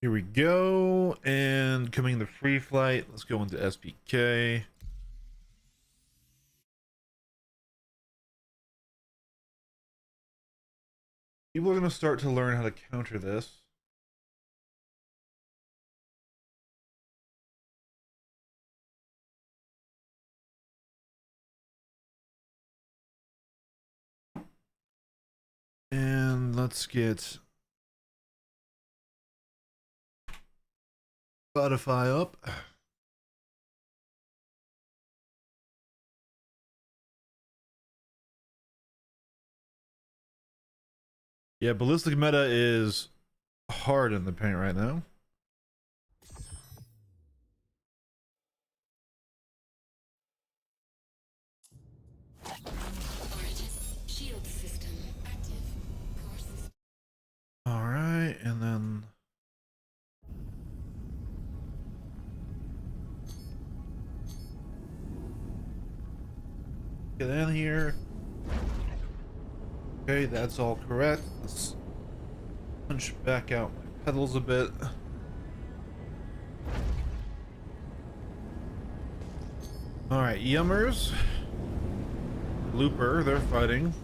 Here we go, and coming to free flight, let's go into SPK. People are going to start to learn how to counter this. And let's get Spotify up. Yeah, ballistic meta is hard in the paint right now. All right, and then get in here. Okay, that's all correct. Let's punch back out my pedals a bit. All right, Yummers, Looper, they're fighting.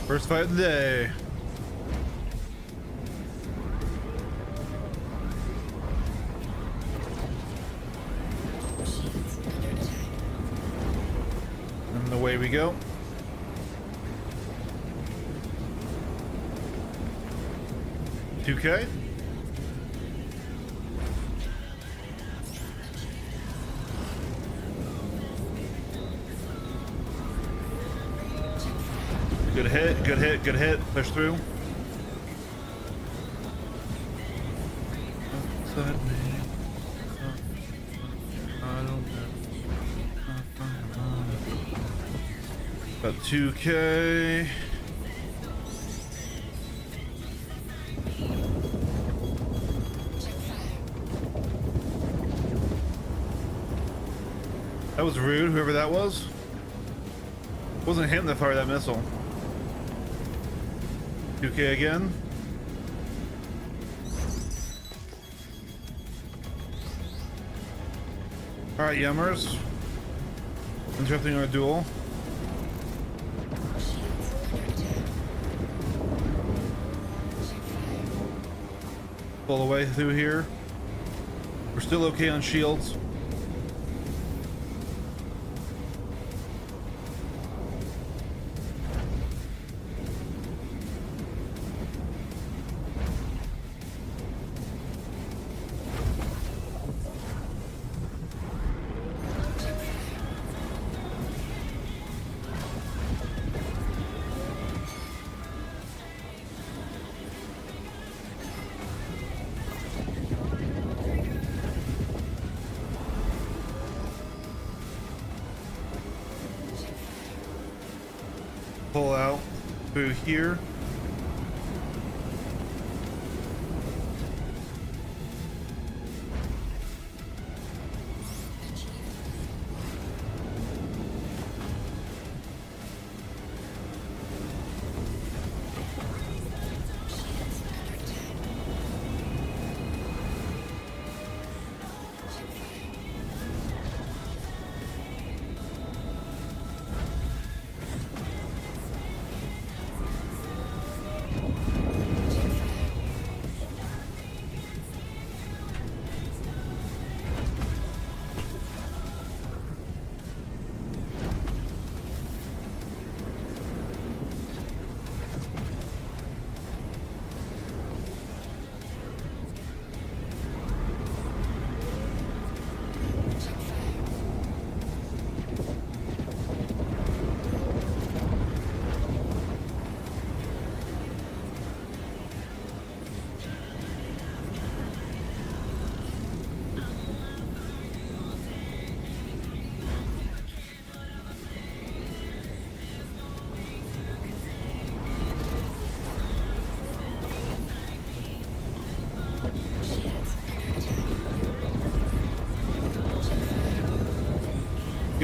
First fight of the day. And away we go. $2K. Good hit, good hit, good hit. Push through. About 2K. That was rude, whoever that was. Wasn't him that fired that missile. 2K again. Alright, Yummers. Interrupting our duel. Pull the way through here. We're still okay on shields. Pull out through here.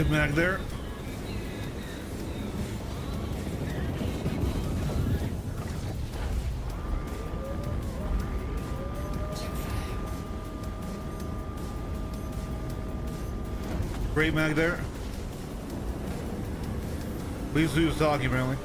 Good mag there. Great mag there. Please who's talking, apparently.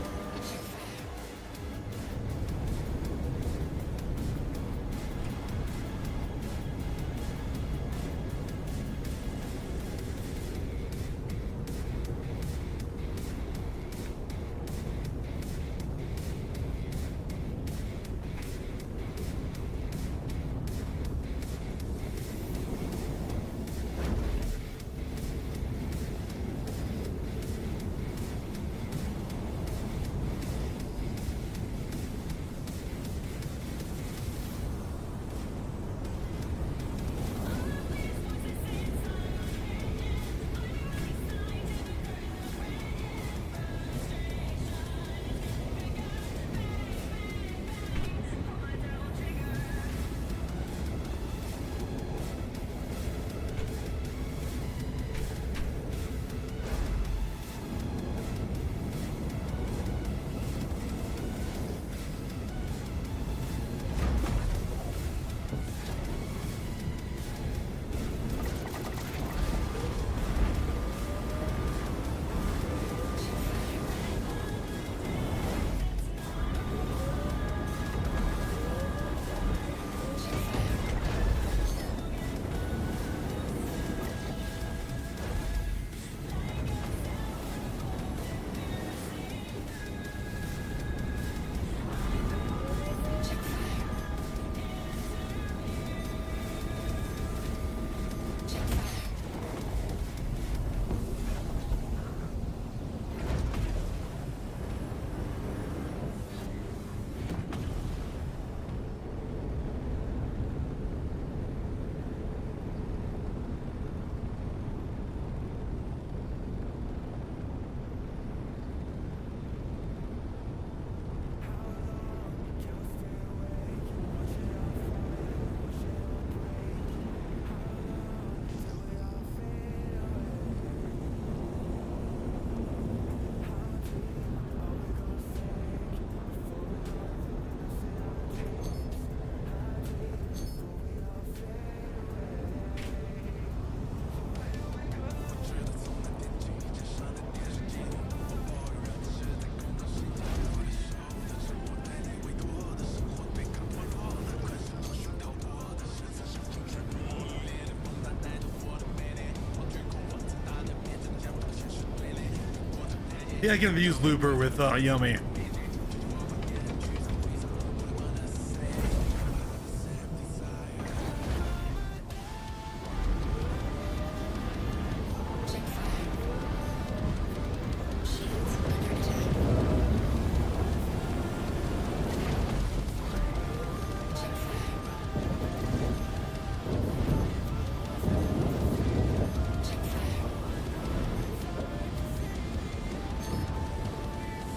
Yeah, I can use Looper with Yummy.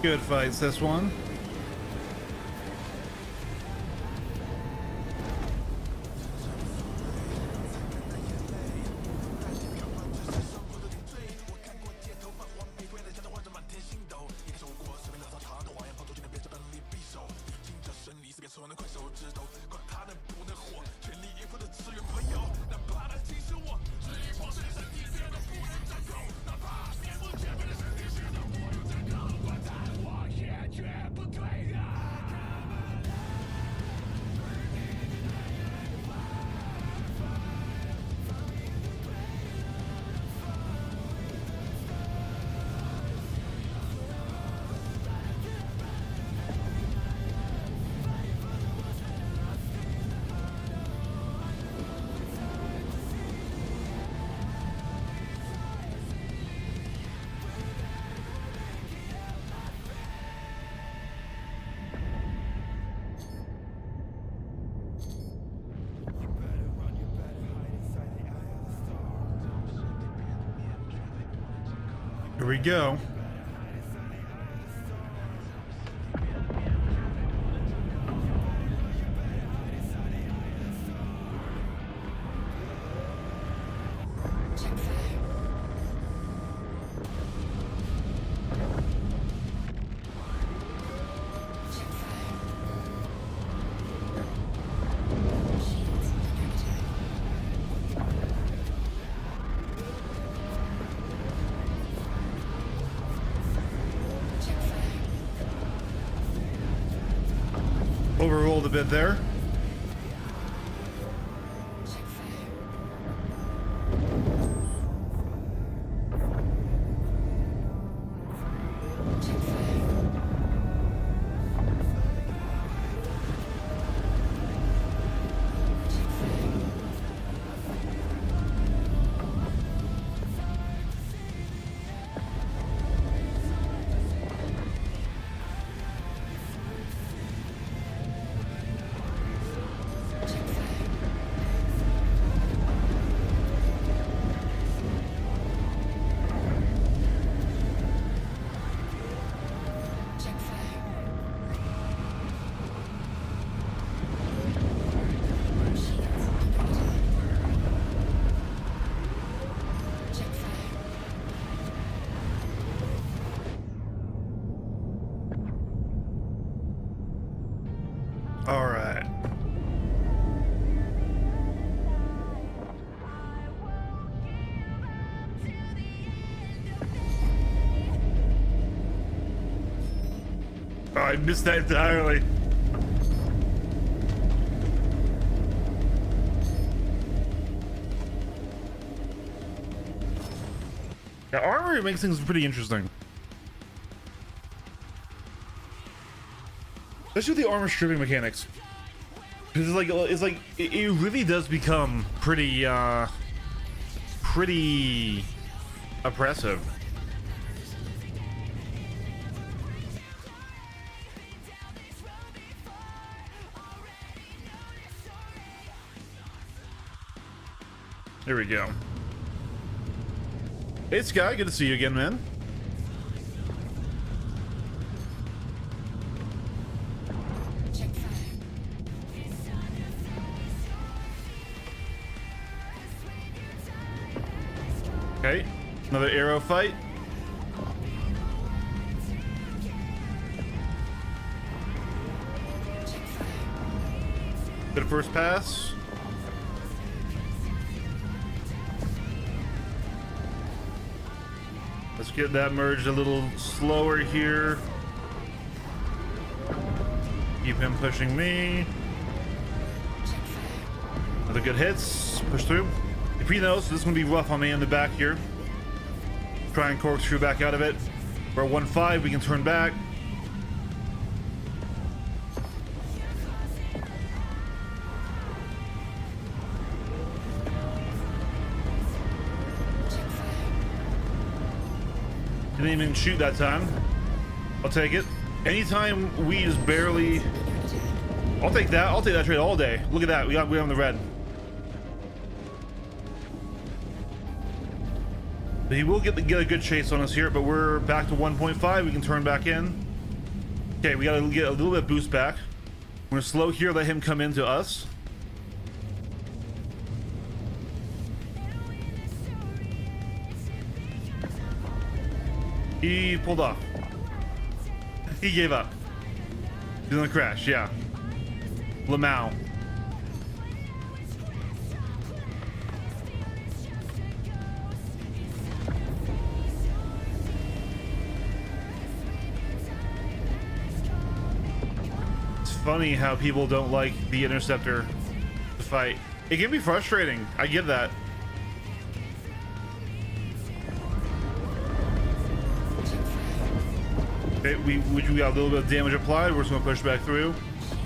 Good fights, this one. Here we go. Overrolled a bit there. All right. Oh, I missed that entirely. Yeah, armor makes things pretty interesting. Especially with the armor stripping mechanics. Because it really does become pretty pretty oppressive. There we go. Hey Sky, good to see you again, man. Okay, another arrow fight. Good first pass. Let's get that merged a little slower here. Keep him pushing me. Another good hits. Push through. If he knows, this is going to be rough on me in the back here. Try and corkscrew back out of it. We're at 1-5, we can turn back. Didn't even shoot that time. I'll take it. Anytime we just barely... I'll take that. I'll take that trade all day. Look at that. We have the red. But he will get a good chase on us here, but we're back to 1.5. We can turn back in. Okay, we gotta get a little bit of boost back. We're gonna slow here, let him come into us. He pulled off. He gave up. He's gonna crash, yeah. Lamau. Funny how people don't like the interceptor to fight. It can be frustrating. I get that. Okay, we got a little bit of damage applied. We're just gonna push back through.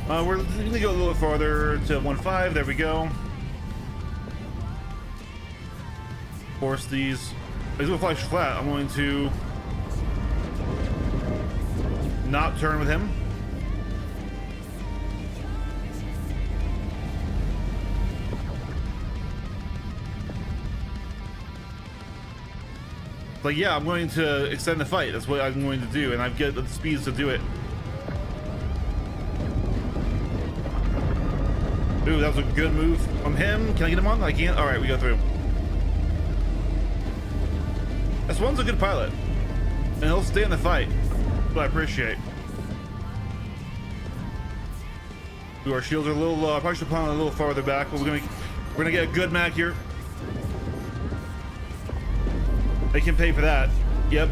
We're gonna go a little bit farther to 1.5. There we go. Force these. He's gonna fly flat. I'm going to not turn with him. Like, yeah, I'm going to extend the fight. That's what I'm going to do, and I've got the speeds to do it. Ooh, that was a good move from him. Can I get him on? I can't. All right, we go through. S1's a good pilot, and he'll stay in the fight, but I appreciate. Ooh, our shields are a little low. I probably should put on a little farther back, but we're gonna get a good mag here. They can pay for that. Yep.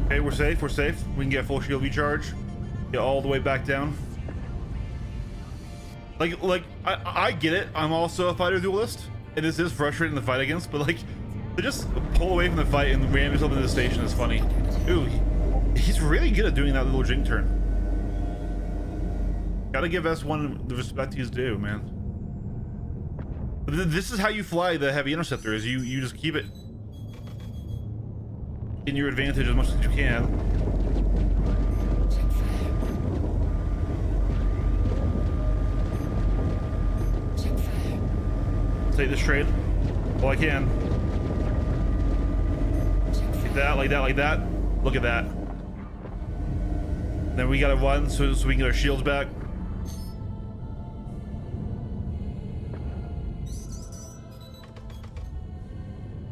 Okay, we're safe. We're safe. We can get full shield recharge. Get all the way back down. Like I get it. I'm also a fighter duelist. It is frustrating to fight against, but like to just pull away from the fight and ram yourself into the station is funny. Ooh, he's really good at doing that little jink turn. Gotta give S1 the respect he's due, man. But this is how you fly the heavy interceptor, is you just keep it in your advantage as much as you can. Take this trade. Well, I can. Like that, like that, like that. Look at that. Then we gotta run so we can get our shields back.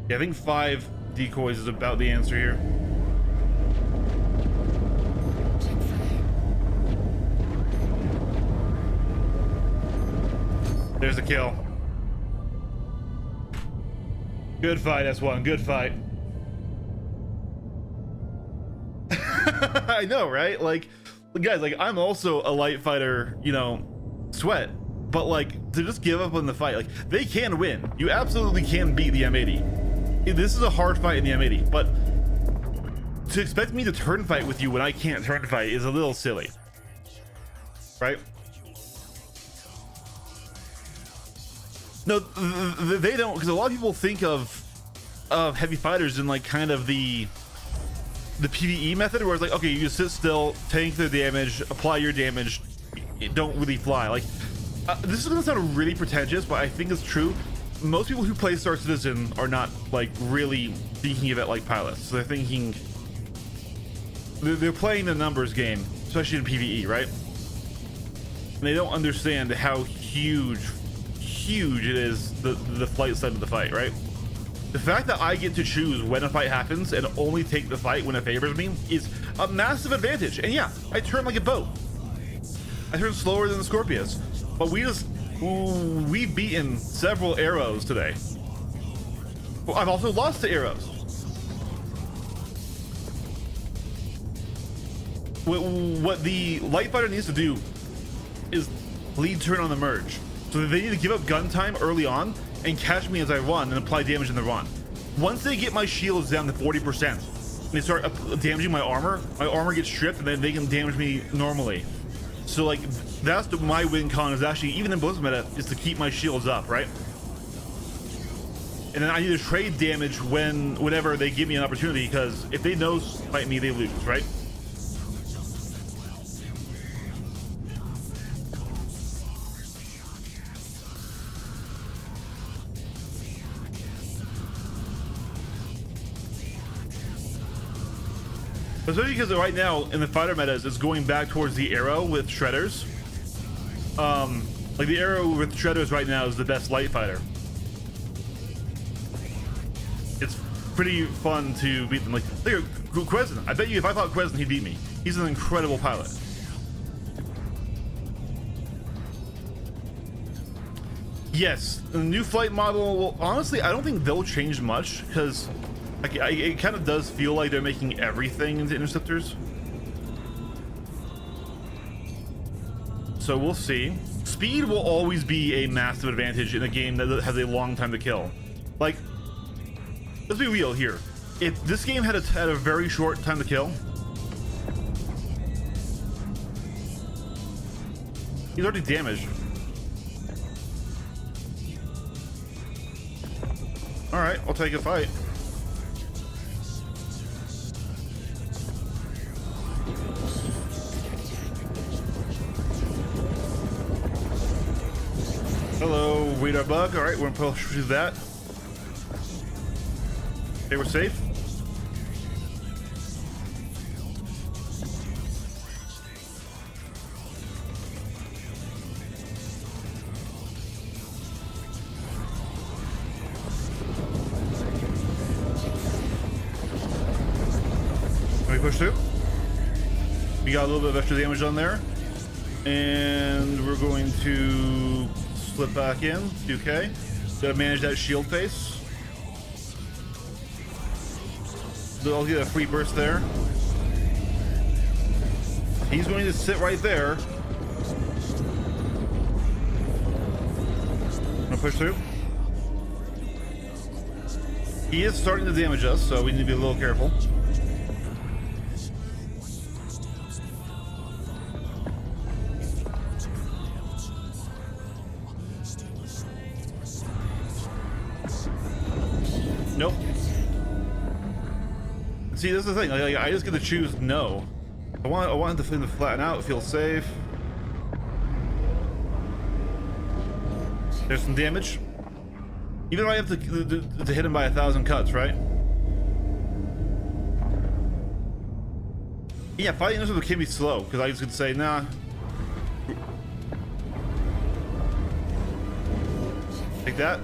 Yeah, I think 5 decoys is about the answer here. There's the kill. Good fight, S1. Good fight. I know, right? Like, guys, like, I'm also a light fighter, you know, sweat. But, like, to just give up on the fight, like, they can win. You absolutely can beat the M80. This is a hard fight in the M80, but to expect me to turn fight with you when I can't turn fight is a little silly, right? No, they don't, because a lot of people think of heavy fighters in like kind of the PvE method, where it's like, okay, you just sit still, tank the damage, apply your damage, don't really fly. Like, this is gonna sound really pretentious, but I think it's true. Most people who play Star Citizen are not like really thinking of it like pilots. So they're thinking they're playing the numbers game, especially in PvE, right? And they don't understand how huge it is, the flight side of the fight, right? The fact that I get to choose when a fight happens and only take the fight when it favors me is a massive advantage. And yeah, I turn like a boat. I turn slower than the Scorpius, but we've beaten several arrows today. Well, I've also lost to arrows. What the light fighter needs to do is lead turn on the merge. So they need to give up gun time early on and catch me as I run and apply damage in the run. Once they get my shields down to 40% and they start damaging my armor gets stripped, and then they can damage me normally. So like, that's my win con, is actually, even in Blizzard meta, is to keep my shields up, right? And then I need to trade damage whenever they give me an opportunity, because if they no fight me, they lose, right? Especially because right now in the fighter metas, it's going back towards the arrow with shredders. Like the arrow with shredders right now is the best light fighter. It's pretty fun to beat them. Like, look at Quezon. I bet you if I fought Quezon, he'd beat me. He's an incredible pilot. Yes, the new flight model. Well, honestly, I don't think they'll change much, because it kind of does feel like they're making everything into interceptors. So we'll see. Speed will always be a massive advantage in a game that has a long time to kill. Like, let's be real here. If this game had a very short time to kill, he's already damaged. All right, I'll take a fight. Hello, radar bug. All right, we're gonna push through that. Okay, we're safe. Let me push through. We got a little bit of extra damage on there, and we're going to slip back in. Okay, gotta manage that shield face. So I'll get a free burst there. He's going to sit right there. Gonna push through. He is starting to damage us, so we need to be a little careful. Nope. See, this is the thing. Like, I just get to choose no. I want the thing to flatten out, feel safe. There's some damage. Even though I have to hit him by 1,000 cuts, right? Yeah, fighting this can be slow because I just could say, nah. Like that.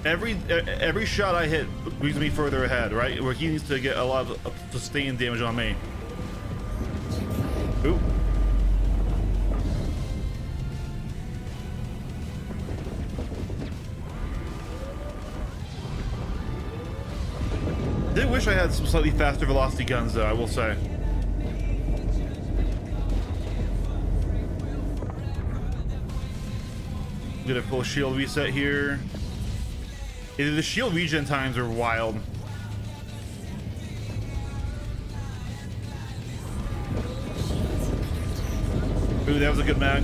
Every shot I hit brings me further ahead, right? Where he needs to get a lot of sustained damage on me. Ooh. I did wish I had some slightly faster velocity guns, though, I will say. I'm gonna full shield reset here. The shield regen times are wild. Ooh, that was a good mag.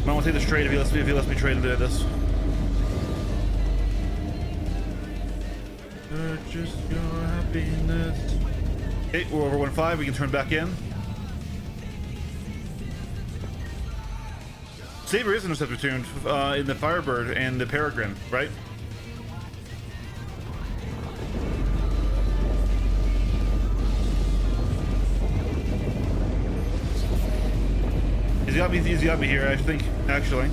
Might want to take this trade if he lets me trade into this. Purchase your happiness. Okay, we're over 1.5. We can turn back in. Saber is interceptor tuned in the Firebird and the Peregrine, right? He's got me here, I think, actually.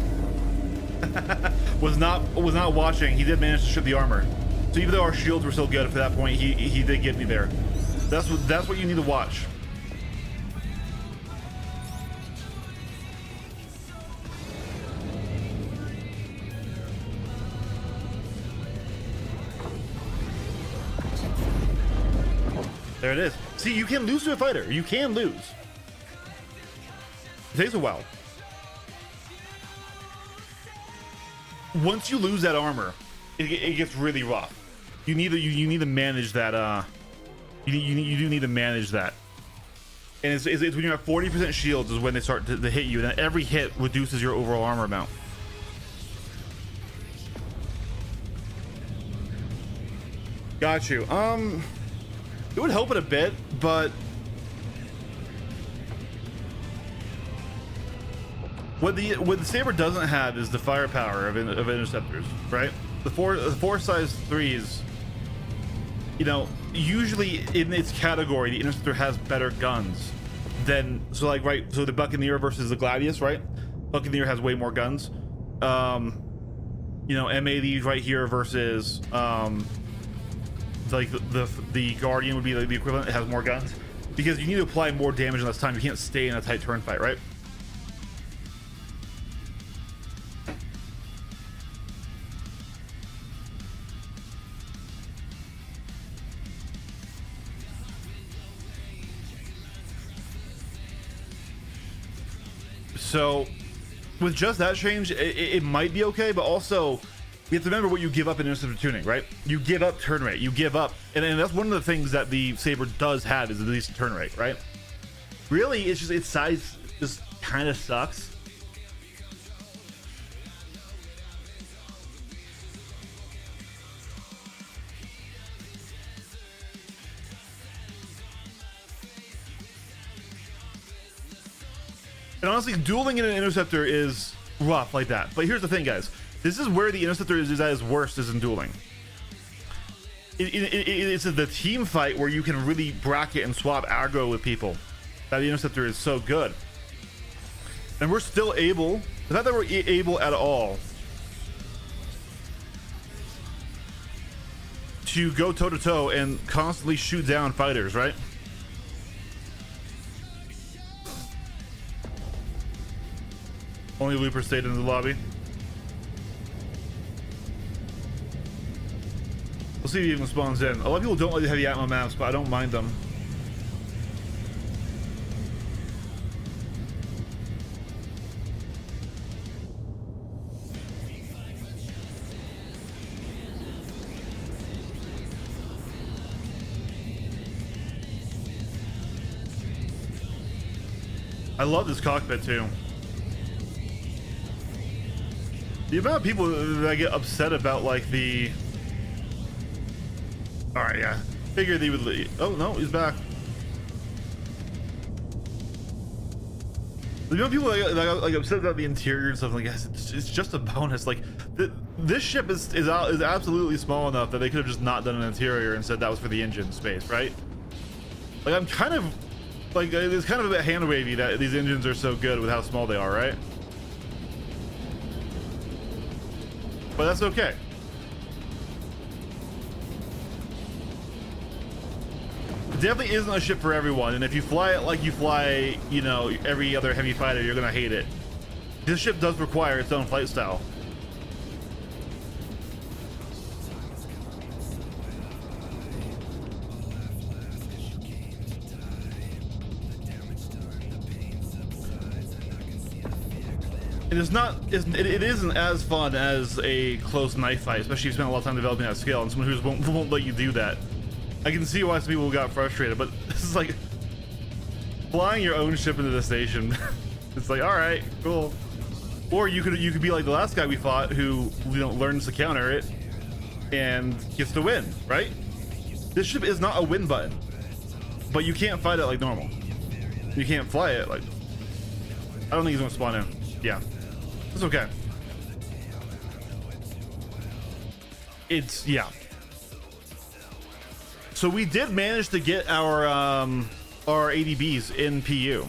was not watching. He did manage to strip the armor. So even though our shields were still good for that point, he did get me there. That's what you need to watch. There it is. See, you can lose to a fighter. You can lose. It takes a while. Once you lose that armor, it gets really rough. You need to manage that. You do need to manage that. And it's when you're at 40% shields is when they start to hit you, and then every hit reduces your overall armor amount. Got you. It would help it a bit, but what the Saber doesn't have is the firepower of interceptors, right? The four size 3s, you know, usually in its category, the interceptor has better guns than, so like, right, so the Buccaneer versus the Gladius, right? Buccaneer has way more guns. You know, M80 right here versus like the Guardian would be like the equivalent. It has more guns because you need to apply more damage in less time. You can't stay in a tight turn fight, right? So with just that change, it might be okay, but also you have to remember what you give up in interceptor tuning, right? You give up turn rate, you give up, and that's one of the things that the Saber does have is at least turn rate, right? Really, it's just its size just kind of sucks. And honestly, dueling in an interceptor is rough like that. But here's the thing, guys. This is where the interceptor is at its worst, is in dueling. It's the team fight where you can really bracket and swap aggro with people. That the interceptor is so good. And we're still able, the fact that we're able at all to go toe to toe and constantly shoot down fighters, right? Only Looper stayed in the lobby. We'll see if he even spawns in. A lot of people don't like the heavy ammo maps, but I don't mind them. I love this cockpit too. The amount of people that get upset about like the... All right, yeah. Figured they would leave. Oh no, he's back. The amount of people that got like upset about the interior and stuff, like, guys, it's just a bonus. Like this ship is absolutely small enough that they could have just not done an interior and said that was for the engine space, right? Like I'm kind of like, it's kind of a bit hand wavy that these engines are so good with how small they are, right? But that's okay. It definitely isn't a ship for everyone, and if you fly it like you fly, you know, every other heavy fighter, you're gonna hate it. This ship does require its own flight style. And it's not, it isn't as fun as a close knife fight, especially if you spend a lot of time developing that skill, and someone who won't let you do that. I can see why some people got frustrated, but this is like flying your own ship into the station. It's like, all right, cool. Or you could be like the last guy we fought, who, you know, learns to counter it and gets to win, right? This ship is not a win button, but you can't fight it like normal. You can't fly it like. I don't think he's gonna spawn in. Yeah. It's okay. It's, yeah. So we did manage to get our ADBs in PU.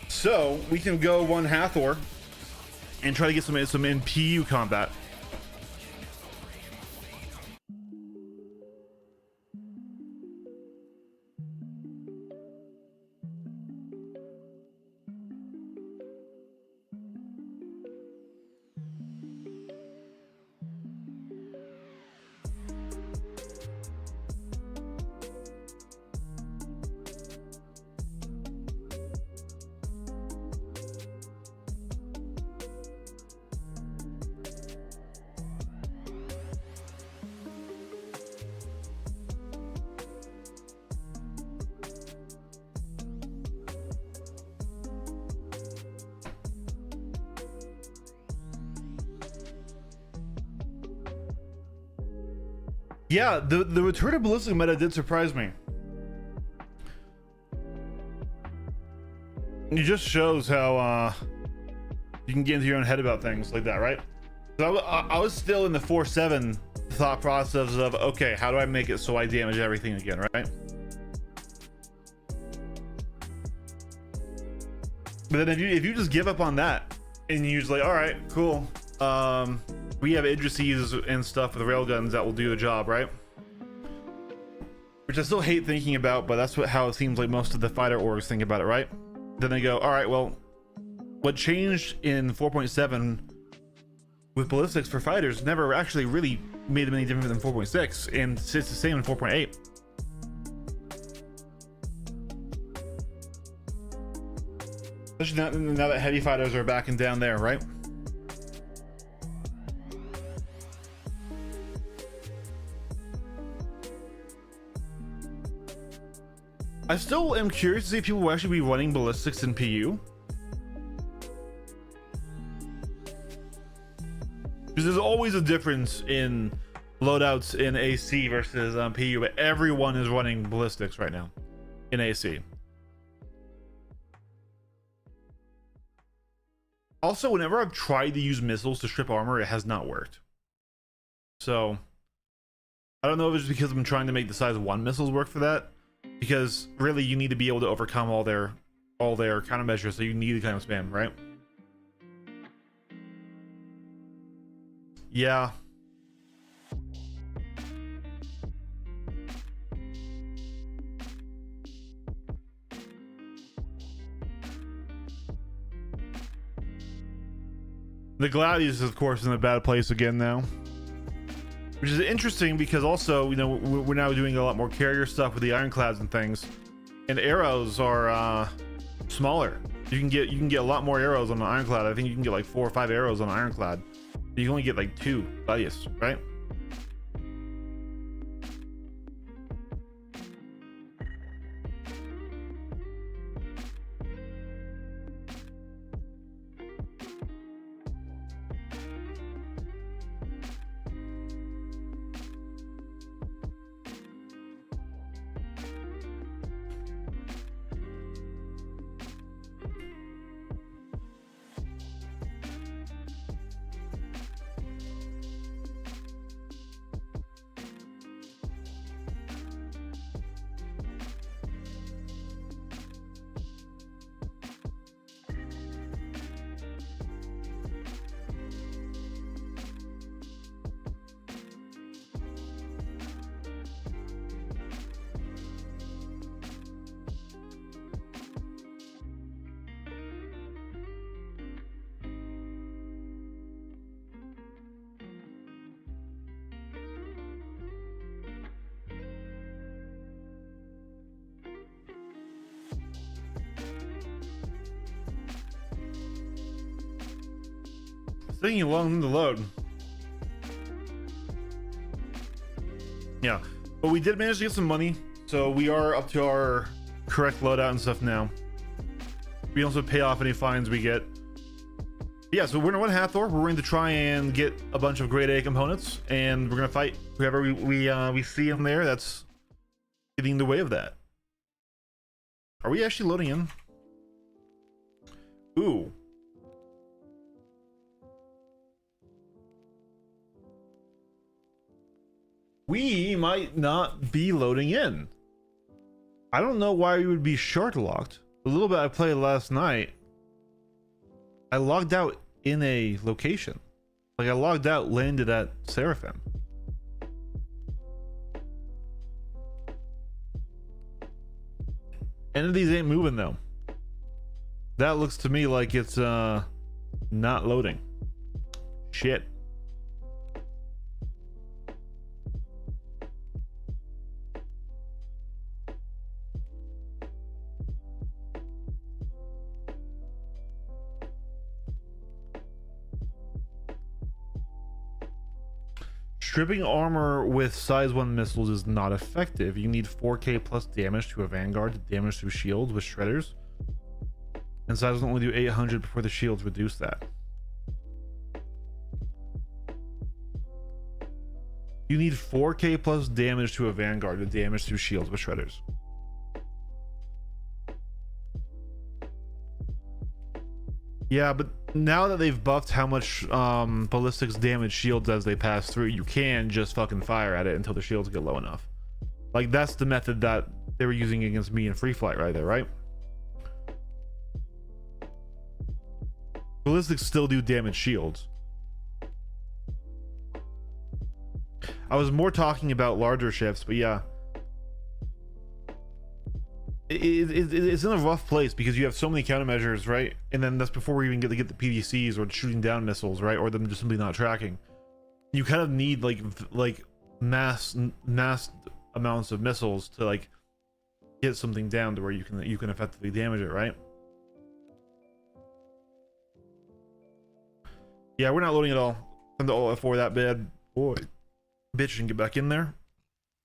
So we can go one Hathor and try to get some in PU combat. Yeah, the return of ballistic meta did surprise me. It just shows how you can get into your own head about things like that, right? So I was still in the 4-7 thought process of, okay, how do I make it so I damage everything again, right? But then if you just give up on that and you just like, all right, cool. We have Idrises and stuff with railguns that will do the job, right? Which I still hate thinking about, but that's how it seems like most of the fighter orgs think about it, right? Then they go, all right, well, what changed in 4.7 with ballistics for fighters never actually really made them any different than 4.6, and it's the same in 4.8. Especially now that heavy fighters are backing down there, right? I still am curious to see if people will actually be running ballistics in PU. Because there's always a difference in loadouts in AC versus PU, but everyone is running ballistics right now in AC. Also, whenever I've tried to use missiles to strip armor, it has not worked. So I don't know if it's because I'm trying to make the size of one missiles work for that. Because really, you need to be able to overcome all their countermeasures, so you need to kind of spam, right? Yeah. The Gladius, of course, is in a bad place again now. Which is interesting because also, you know, we're now doing a lot more carrier stuff with the ironclads and things, and arrows are smaller. You can get a lot more arrows on an ironclad. I think you can get like 4 or 5 arrows on an ironclad. You can only get like 2 Gladius, right? taking a long time to load. Yeah, but we did manage to get some money, so we are up to our correct loadout and stuff now. We also pay off any fines we get. Yeah, so we're gonna run Hathor. We're going to try and get a bunch of grade A components, and we're gonna fight whoever we see in there that's getting in the way of that. Are we actually loading in? Ooh. We might not be loading in. I don't know why we would be shard locked. A little bit I played last night, I logged out in a location. Like I logged out, landed at Seraphim. Entities ain't moving though. That looks to me like it's not loading. Shit. Stripping armor with size 1 missiles is not effective. You need 4k plus damage to a vanguard to damage through shields with shredders. And size will only do 800 before the shields reduce that. You need 4k plus damage to a vanguard to damage through shields with shredders. Yeah, but now that they've buffed how much ballistics damage shields as they pass through, you can just fucking fire at it until the shields get low enough. Like that's the method that they were using against me in Free Flight right there, right? Ballistics still do damage shields. I was more talking about larger ships, but yeah. It's in a rough place because you have so many countermeasures, right? And then that's before we even get to get the PDCs or shooting down missiles, right? Or them just simply not tracking. You kind of need like mass amounts of missiles to like get something down to where you can effectively damage it, right? Yeah, we're not loading at all. Time to OF4 that bad boy, bitch, and get back in there.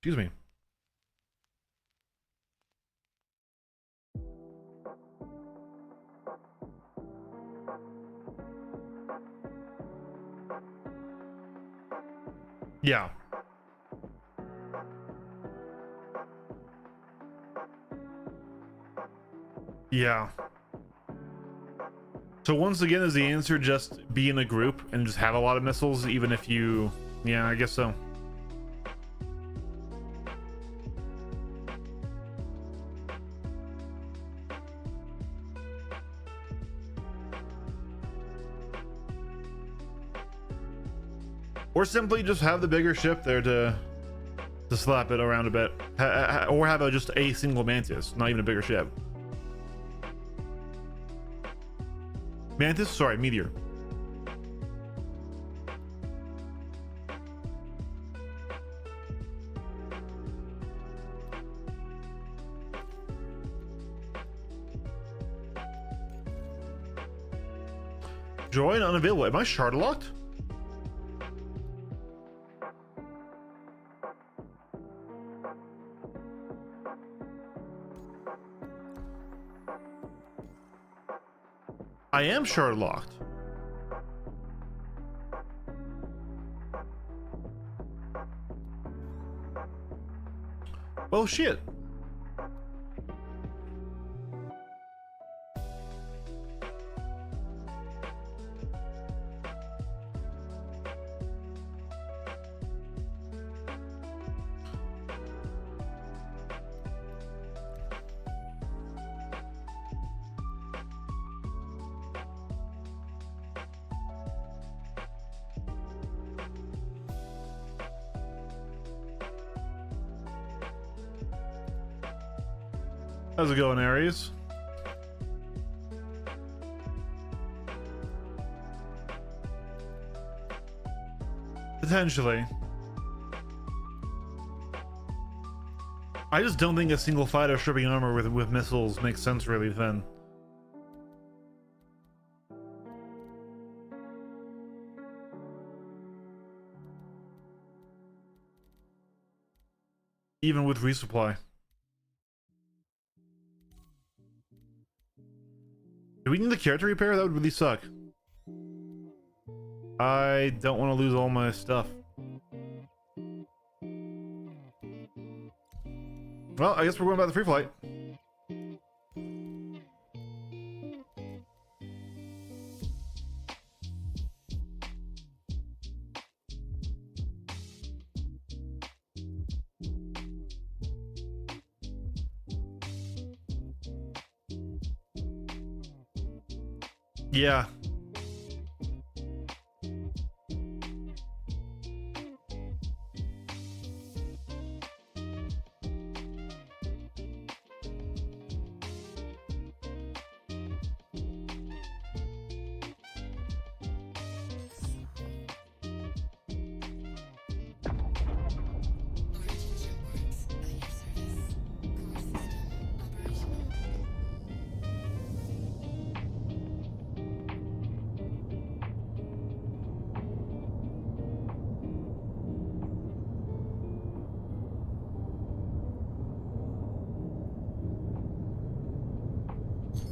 Excuse me. Yeah. Yeah. So once again, is the answer just be in a group and just have a lot of missiles, even if you... Yeah, I guess so. Or simply just have the bigger ship there to slap it around a bit. Or have just a single Mantis, not even a bigger ship. Mantis? Sorry, Meteor. Join unavailable. Am I shard locked? I am shard locked. Oh shit. How's it going, Aries? Potentially. I just don't think a single fighter stripping armor with missiles makes sense really then. even with resupply. Do we need the character repair? That would really suck. I don't want to lose all my stuff. Well, I guess we're going about the free flight. Yeah.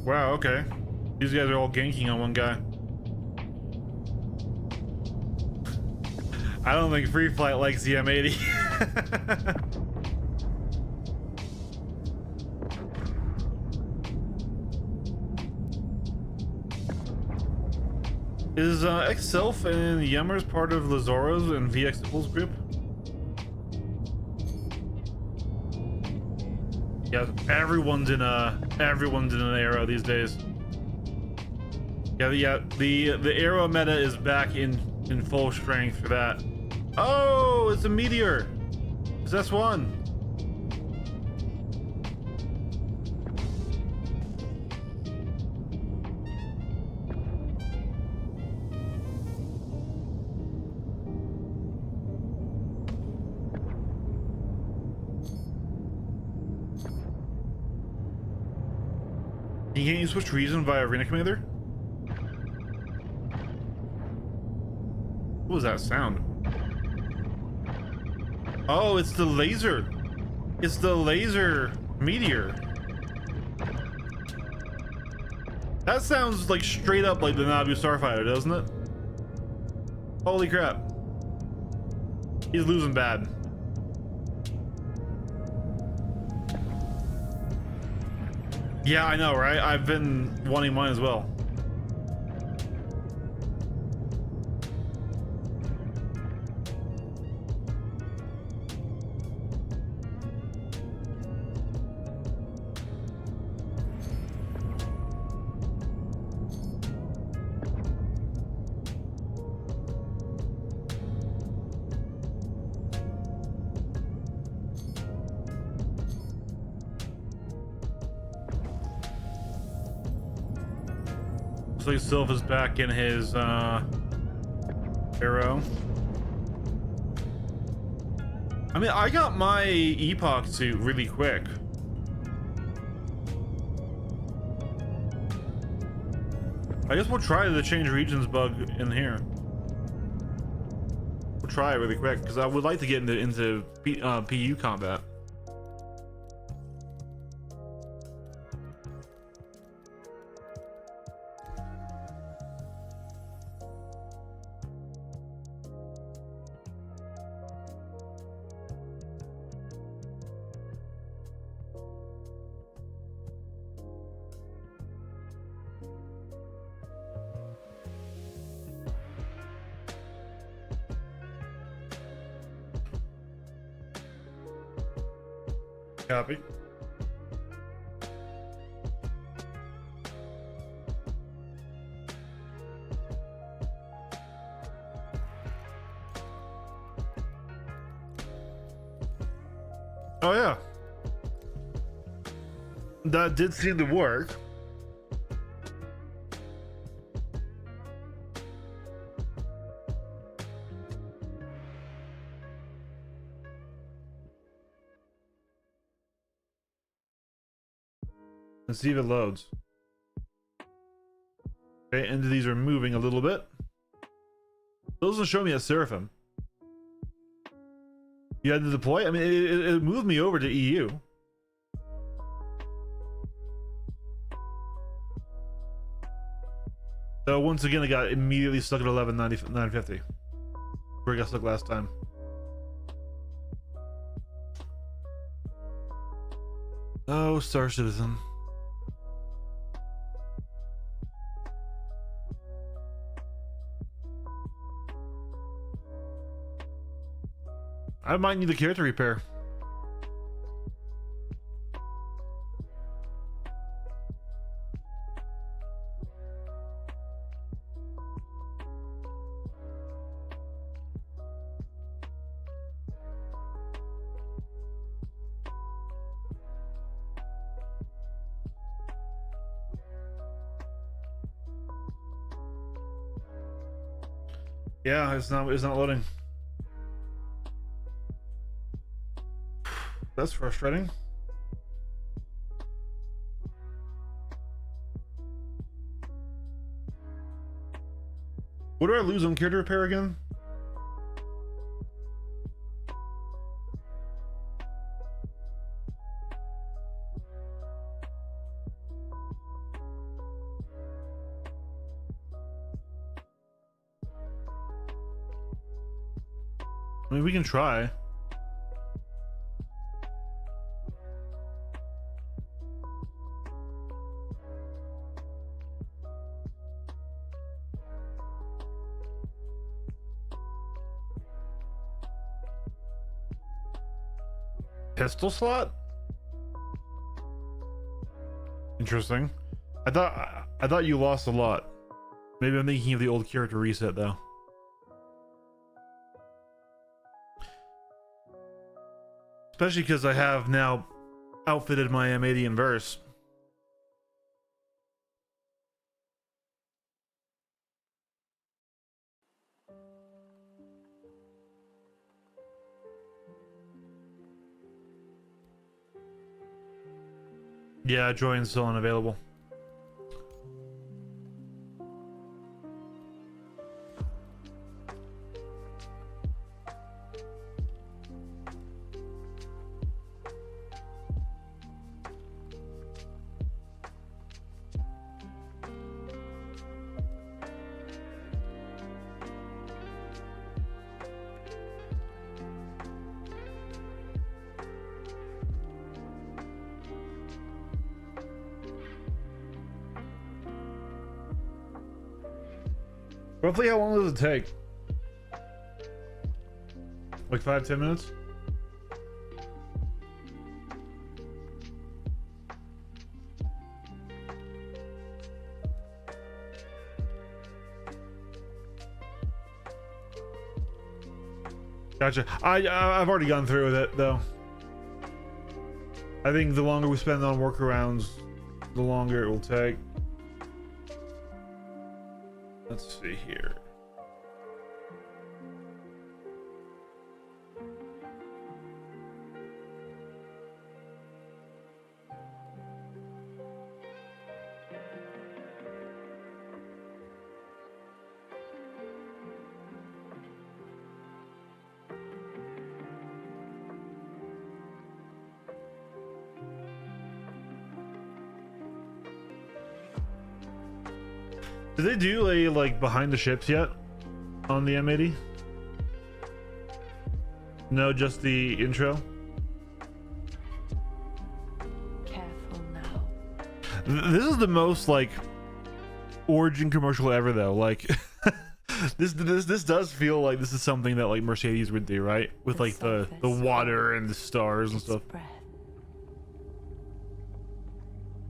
Wow, okay. These guys are all ganking on one guy. I don't think Free Flight likes the M80. Is X-Self and Yummers part of Lazoro's and VX Nipples group? Yeah, everyone's in an arrow these days. Yeah, the arrow meta is back in full strength for that. Oh, it's a meteor. It's S1. Can't you switch region via Arena Commander? What was that sound? Oh, it's the laser. It's the laser meteor. That sounds like straight up like the Nabu Starfighter, doesn't it? Holy crap. He's losing bad. Yeah, I know, right? I've been wanting mine as well. Like Sylph is back in his arrow. I mean, I got my Epoch suit really quick. I guess we'll try the change regions bug in here. We'll try it really quick because I would like to get into PU combat. Copy. Oh yeah. That did seem to work. Let's see if it loads. Okay, entities are moving a little bit. It doesn't show me a Seraphim. You had to deploy? I mean, it moved me over to EU. So once again, I got immediately stuck at 11,950. Where I got stuck last time. Oh, Star Citizen. I might need a character repair. Yeah, it's not loading. That's frustrating. What do I lose on character repair again? I mean, we can try. Pistol slot? Interesting. I thought you lost a lot. Maybe I'm thinking of the old character reset though. Especially because I have now outfitted my M80 inverse. Yeah, join's still unavailable. Roughly how long does it take? Like 5-10 minutes? Gotcha. I've already gone through with it though. I think the longer we spend on workarounds, the longer it will take. Let's see here. Did they do a like behind the ships yet on the M80? No, just the intro. Careful now. This is the most like Origin commercial ever though. Like this does feel like this is something that like Mercedes would do, right? With like the water and the stars and stuff.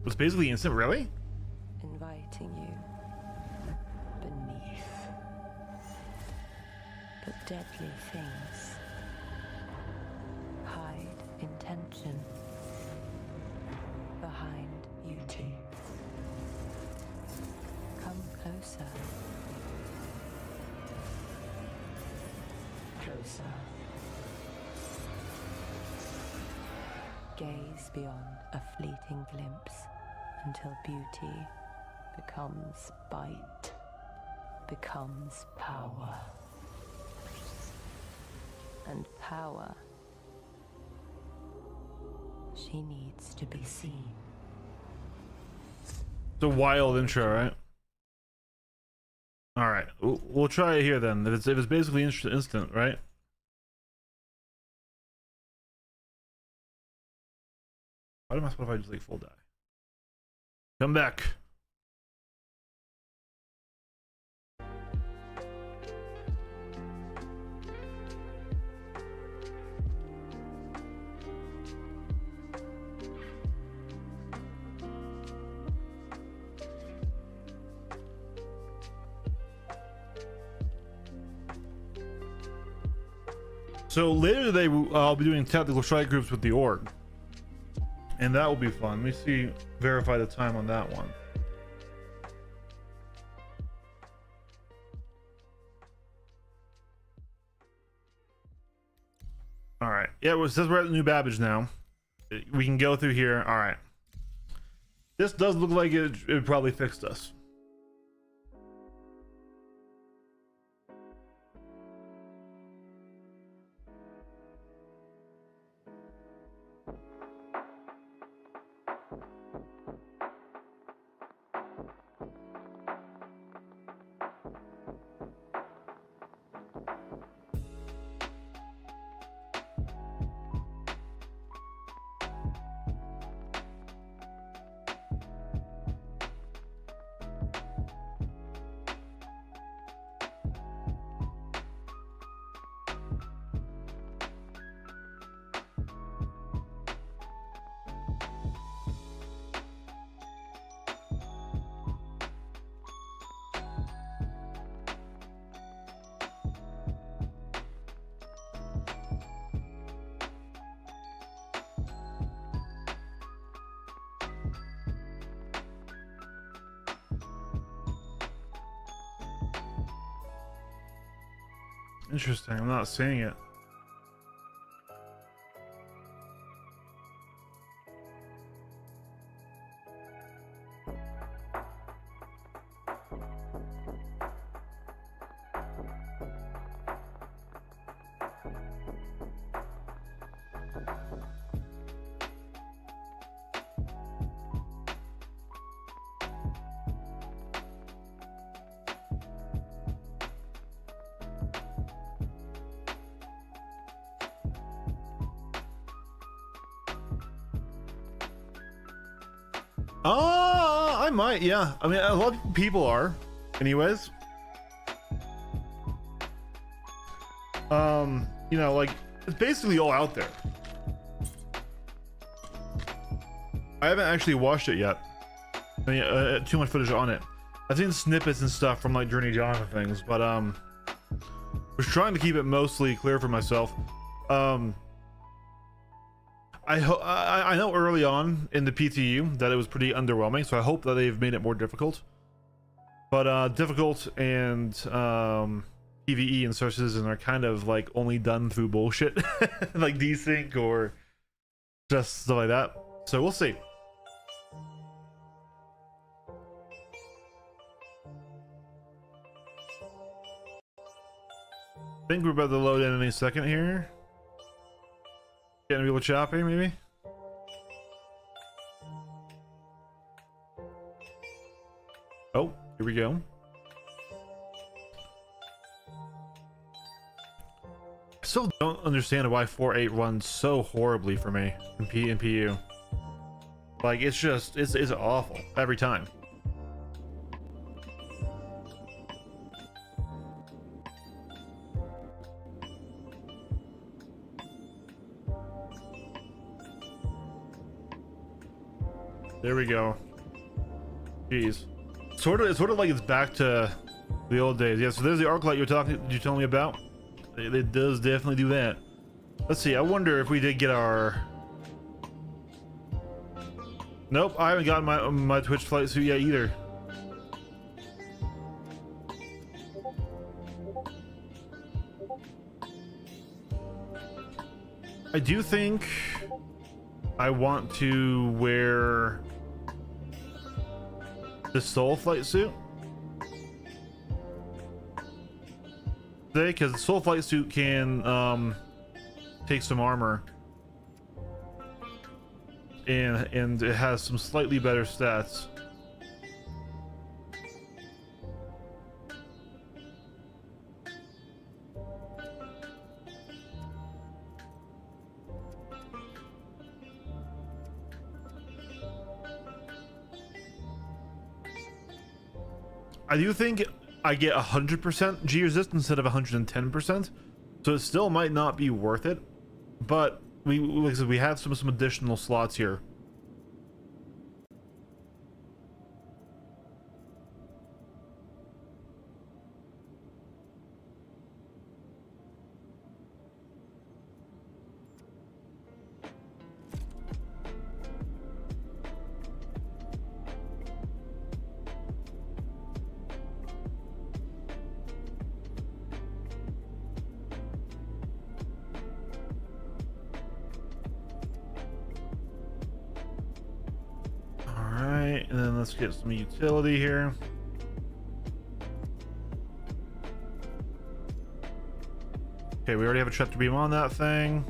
It's basically instant, really? Inviting you beneath. But deadly things hide intention behind beauty. Come closer. Closer. Gaze beyond a fleeting glimpse until beauty becomes bite, becomes power. And power She needs to be seen. It's a wild intro, right? All right, we'll try it here then. If it's basically instant, right? Why am I supposed to just like full die? Come back. So later today, I'll be doing tactical strike groups with the org, and that will be fun. Let me see, verify the time on that one. All right, yeah, well, it says we're at the New Babbage now. We can go through here. All right, this does look like it probably fixed us. Interesting, I'm not seeing it. I might, yeah. I mean, a lot of people are, anyways. You know, like, it's basically all out there. I haven't actually watched it yet. I mean, too much footage on it. I've seen snippets and stuff from like Journey John and things, but was trying to keep it mostly clear for myself. I know early on in the PTU that it was pretty underwhelming, so I hope that they've made it more difficult. But difficult and PvE and Star Citizen are kind of like only done through bullshit, like desync or just stuff like that. So we'll see. I think we're about to load in any second here. Getting a little choppy, maybe. Oh, here we go. I still don't understand why 4.8 runs so horribly for me in PU. Like, it's just, it's awful every time. There we go. Jeez. It's sort of like it's back to the old days. Yeah, so there's the Arclight you telling me about. It does definitely do that. Let's see, I wonder if we did get our... Nope, I haven't gotten my Twitch flight suit yet either. I do think I want to wear the Soul Flight suit today, because the Soul Flight suit can take some armor. and it has some slightly better stats. I do think I get 100% G resist instead of 110%, so it still might not be worth it. But like I said, we have some additional slots here. And then let's get some utility here. Okay, we already have a tractor beam on that thing.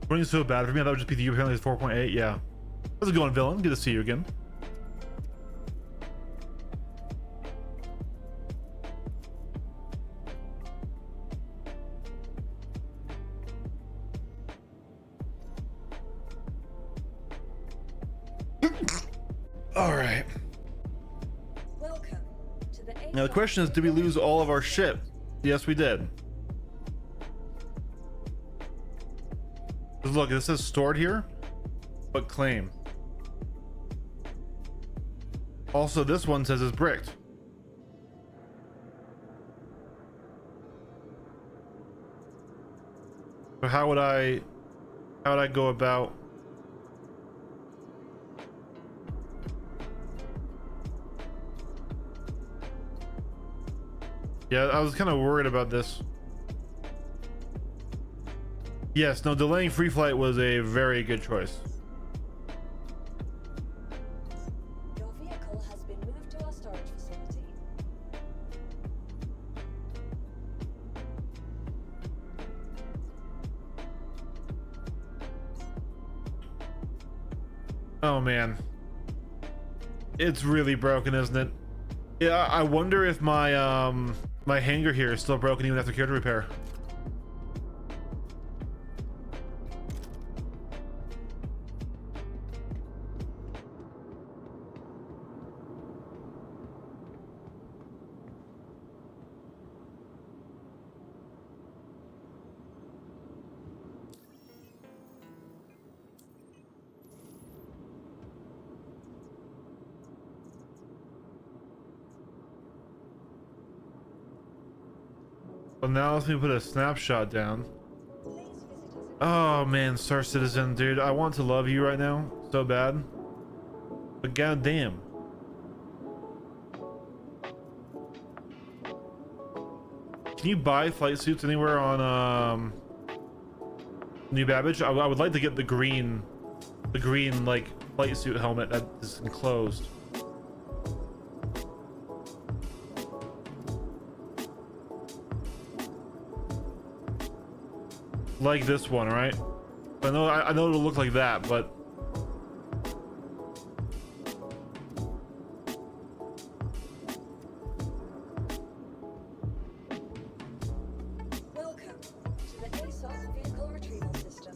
Running so bad for me. I thought it would just be the U. Apparently it's 4.8. Yeah. How's it going, villain? Good to see you again. All right. Welcome to the Now the question is, did we lose all of our shit? Yes, we did. Look, this says stored here, but claim. Also, this one says it's bricked. So how would I go about? Yeah, I was kind of worried about this. Yes, no, delaying free flight was a very good choice. Your vehicle has been moved to our storage facility. Oh man, it's really broken, isn't it? Yeah, I wonder if my my hanger here is still broken even after care to repair. Well, now let me put a snapshot down. Oh man, Star Citizen, dude, I want to love you right now so bad, but goddamn. Can you buy flight suits anywhere on New Babbage? I would like to get the green like flight suit helmet that is enclosed. Like this one, right? I know it'll look like that, but Welcome to the ASOS vehicle retrieval system.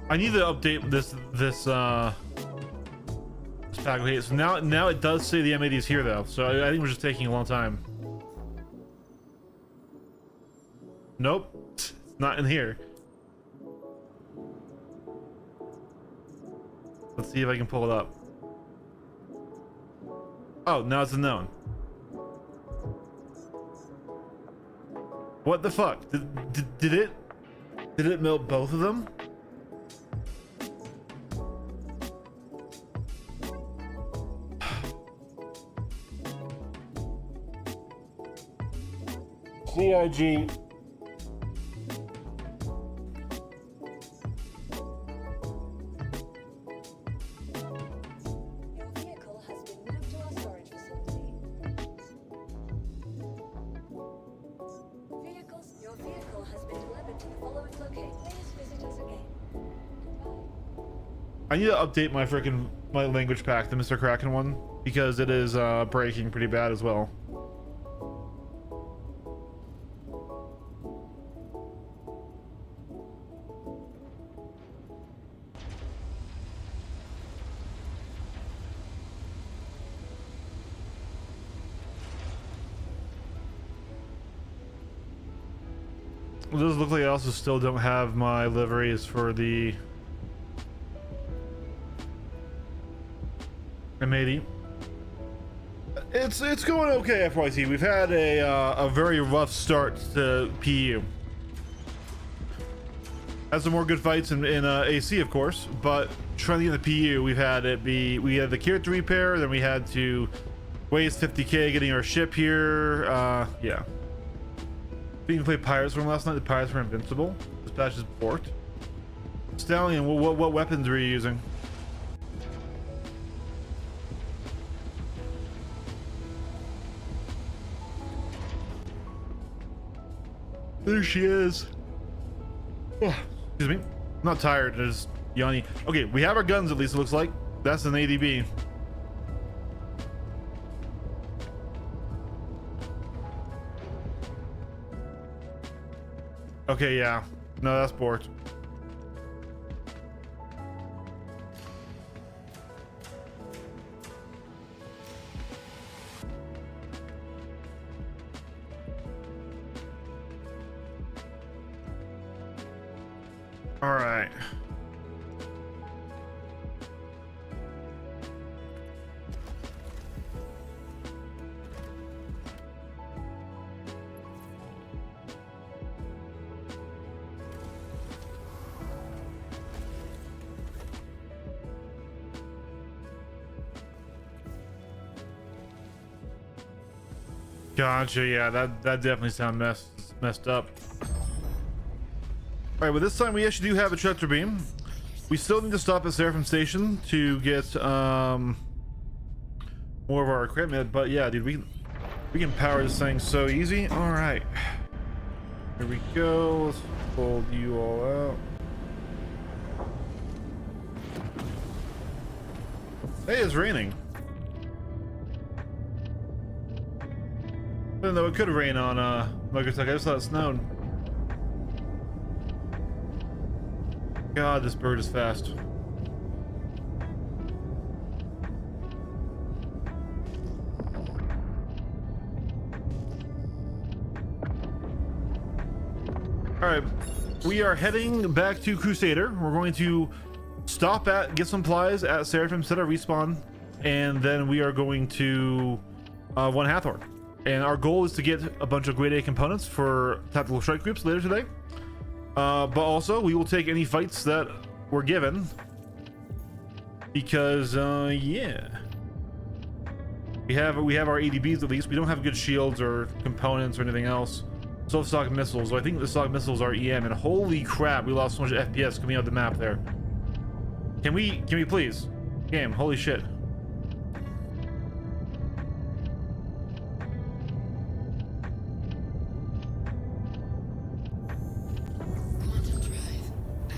I need to update this pack. Okay, so now it does say the M80 is here though, so I think we're just taking a long time. Nope, it's not in here. Let's see if I can pull it up. Oh, now it's unknown. What the fuck? Did it melt both of them? CIG. Your vehicle has been moved to our storage facility. Okay, please visit us again. Goodbye. I need to update my language pack, the Mr. Kraken one, because it is breaking pretty bad as well. It does look like I also still don't have my liveries for the M80. It's going okay, FYC. We've had a very rough start to PU. Had some more good fights in AC, of course, but trying to get the PU, we had the Kier to repair, then we had to waste 50k getting our ship here. Yeah. We even played Pirates from last night. The Pirates were invincible. This patch is borked. Stallion, what weapons were you using? There she is. Oh, excuse me. I'm not tired, just yawning. Okay, we have our guns at least, it looks like. That's an ADB. Okay, yeah. No, that's borked. All right. Gotcha. Yeah, that definitely sounds messed up. All right, well, this time we actually do have a tractor beam. We still need to stop at Seraphim Station to get more of our equipment, but yeah, dude, we can power this thing so easy. All right, here we go. Let's fold you all out. Hey, it's raining. Even though it could rain on Muggertuck, I just thought it snowed. God, this bird is fast. Alright, we are heading back to Crusader. We're going to stop at, get some supplies at Seraphim, set our respawn, and then we are going to One Hathor. And our goal is to get a bunch of grade A components for tactical strike groups later today. But also we will take any fights that we're given because yeah, we have our ADBs at least. We don't have good shields or components or anything else. So stock missiles. I think the stock missiles are EM, and holy crap, we lost so much FPS coming out the map there. Can we please, game? Holy shit.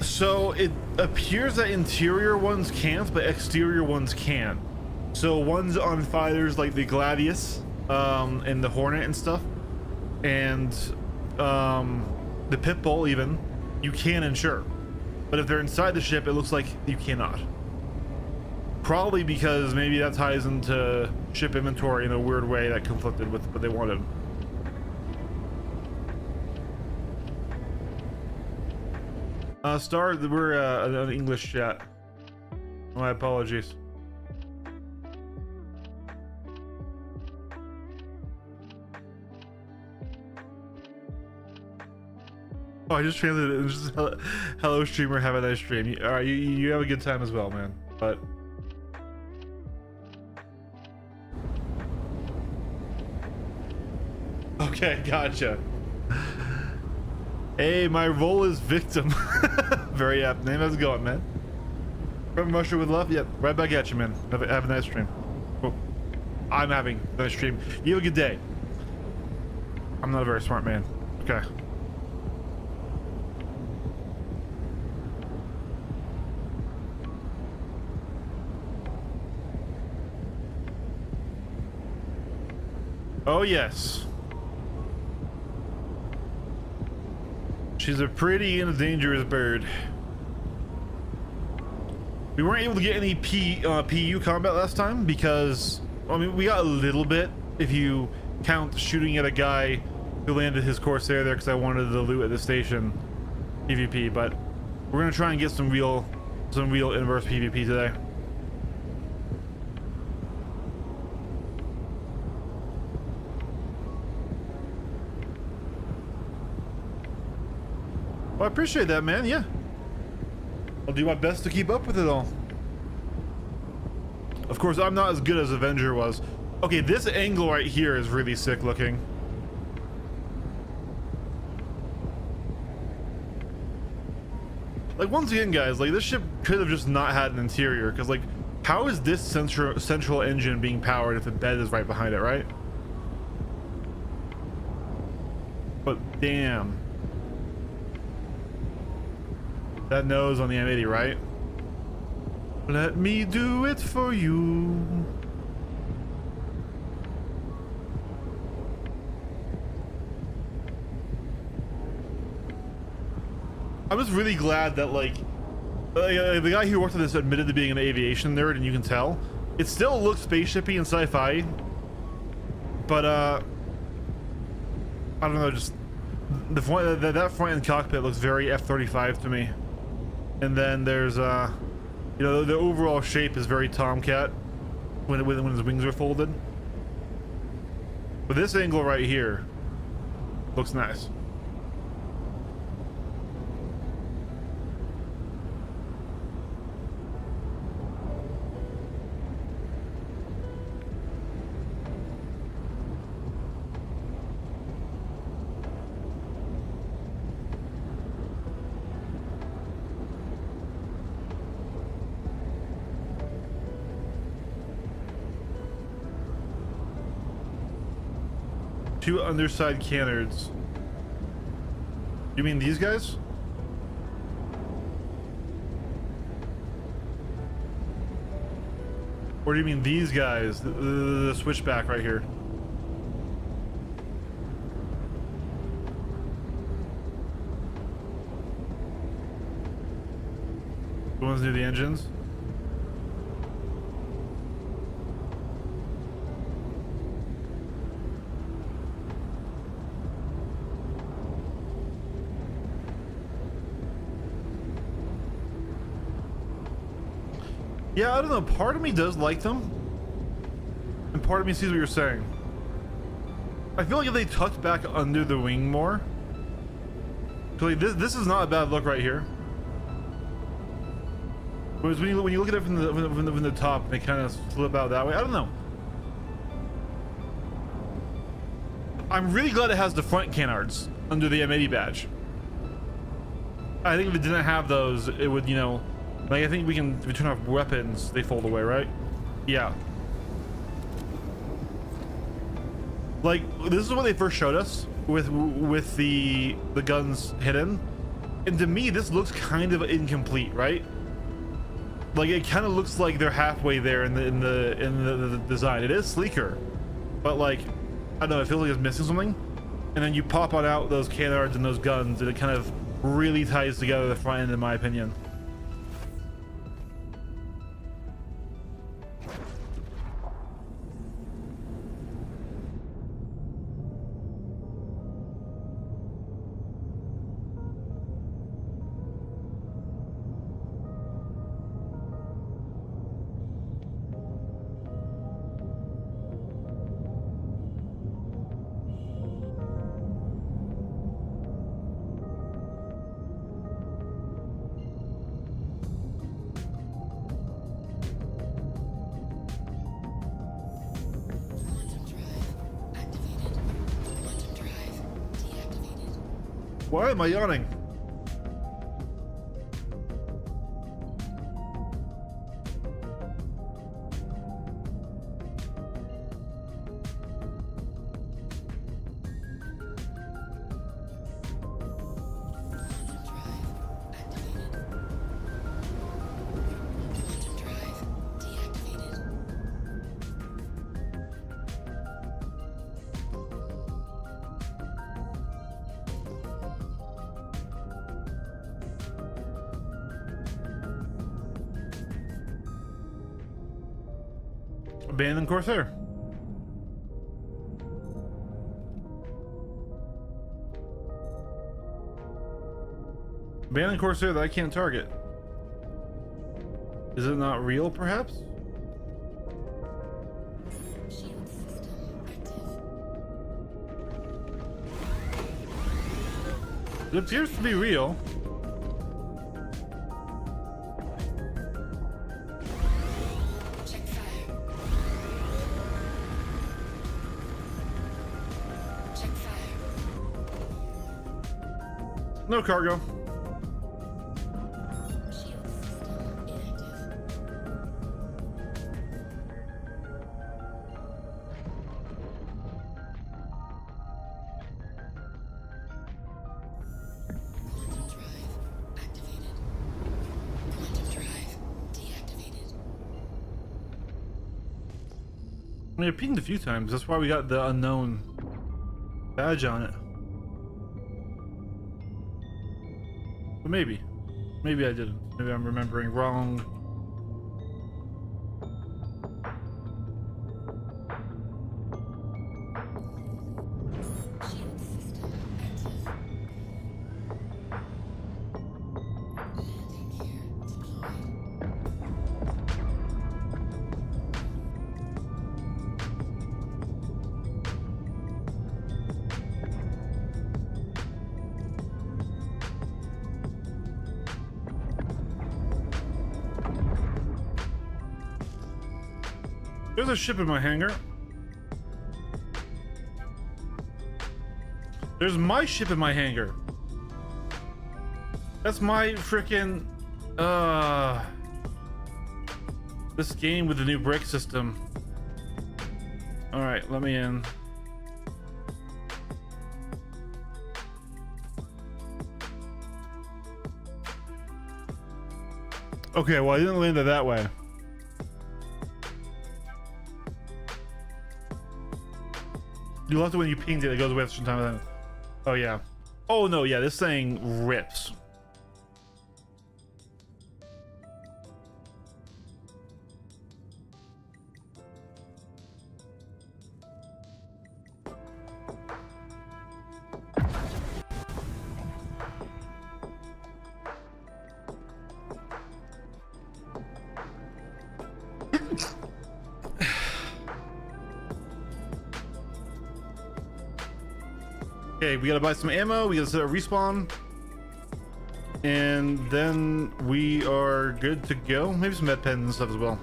So it appears that interior ones can't, but exterior ones can. So ones on fighters like the Gladius and the Hornet and stuff, and the Pitbull even, you can insure. But if they're inside the ship, it looks like you cannot. Probably because maybe that ties into ship inventory in a weird way that conflicted with what they wanted. Star, we're an English chat. My apologies. Oh, I just translated it. It's just, hello, streamer. Have a nice stream. All right, you have a good time as well, man. But okay, gotcha. Hey, my role is victim. Very apt name. How's it going, man? From Russia with love. Yep, right back at you, man. Have a nice stream. Oh, I'm having a nice stream. You have a good day. I'm not a very smart man. Okay. Oh yes. She's a pretty and a dangerous bird. We weren't able to get any PU combat last time because, I mean, we got a little bit if you count shooting at a guy who landed his Corsair there because I wanted the loot at the station PvP, but we're gonna try and get some real inverse PvP today. Well, I appreciate that, man. Yeah. I'll do my best to keep up with it all. Of course, I'm not as good as Avenger was. Okay, this angle right here is really sick looking. Like, once again, guys, like, this ship could have just not had an interior, because, like, how is this central engine being powered if the bed is right behind it, right? But damn. That nose on the M80, right? Let me do it for you. I'm just really glad that, like, the guy who worked on this admitted to being an aviation nerd, and you can tell. It still looks spaceshipy and sci-fi, but I don't know, just the front, that front end cockpit looks very F-35 to me. And then there's you know, the overall shape is very Tomcat when his wings are folded. But this angle right here looks nice. Two underside canards. You mean these guys? Or do you mean these guys? The switchback right here. The ones near the engines? Yeah, I don't know. Part of me does like them, and part of me sees what you're saying. I feel like if they tucked back under the wing more, like this is not a bad look right here. Whereas when you look at it from the top, they kind of flip out that way. I don't know. I'm really glad it has the front canards under the M80 badge. I think if it didn't have those, it would, you know. Like, I think we can, if we turn off weapons, they fold away, right? Yeah. Like, this is what they first showed us with the guns hidden, and to me this looks kind of incomplete, right? Like, it kind of looks like they're halfway there in the design. It is sleeker, but like, I don't know, it feels like it's missing something. And then you pop on out those canards and those guns, and it kind of really ties together the front end, in my opinion. Why am I yawning? Abandoned Corsair. Abandoned Corsair that I can't target. Is it not real, perhaps? Shield system active. It appears to be real. Check fire. Check fire. No cargo. Shield system inactive. Quantum drive activated. Quantum drive deactivated. I mean, it pinged a few times. That's why we got the unknown badge on it. But maybe. Maybe I didn't. Maybe I'm remembering wrong. Shield system active. Landing gear deployed. There's a ship in my hangar. There's my ship in my hangar. That's my freaking this game with the new brake system. All right, let me in. Okay, well I didn't land it that way. You left it when you pinged it. It goes away after some time. Oh yeah. Oh no, yeah. This thing rips. Okay, we gotta buy some ammo, we gotta set a respawn, and then we are good to go. Maybe some med pens and stuff as well.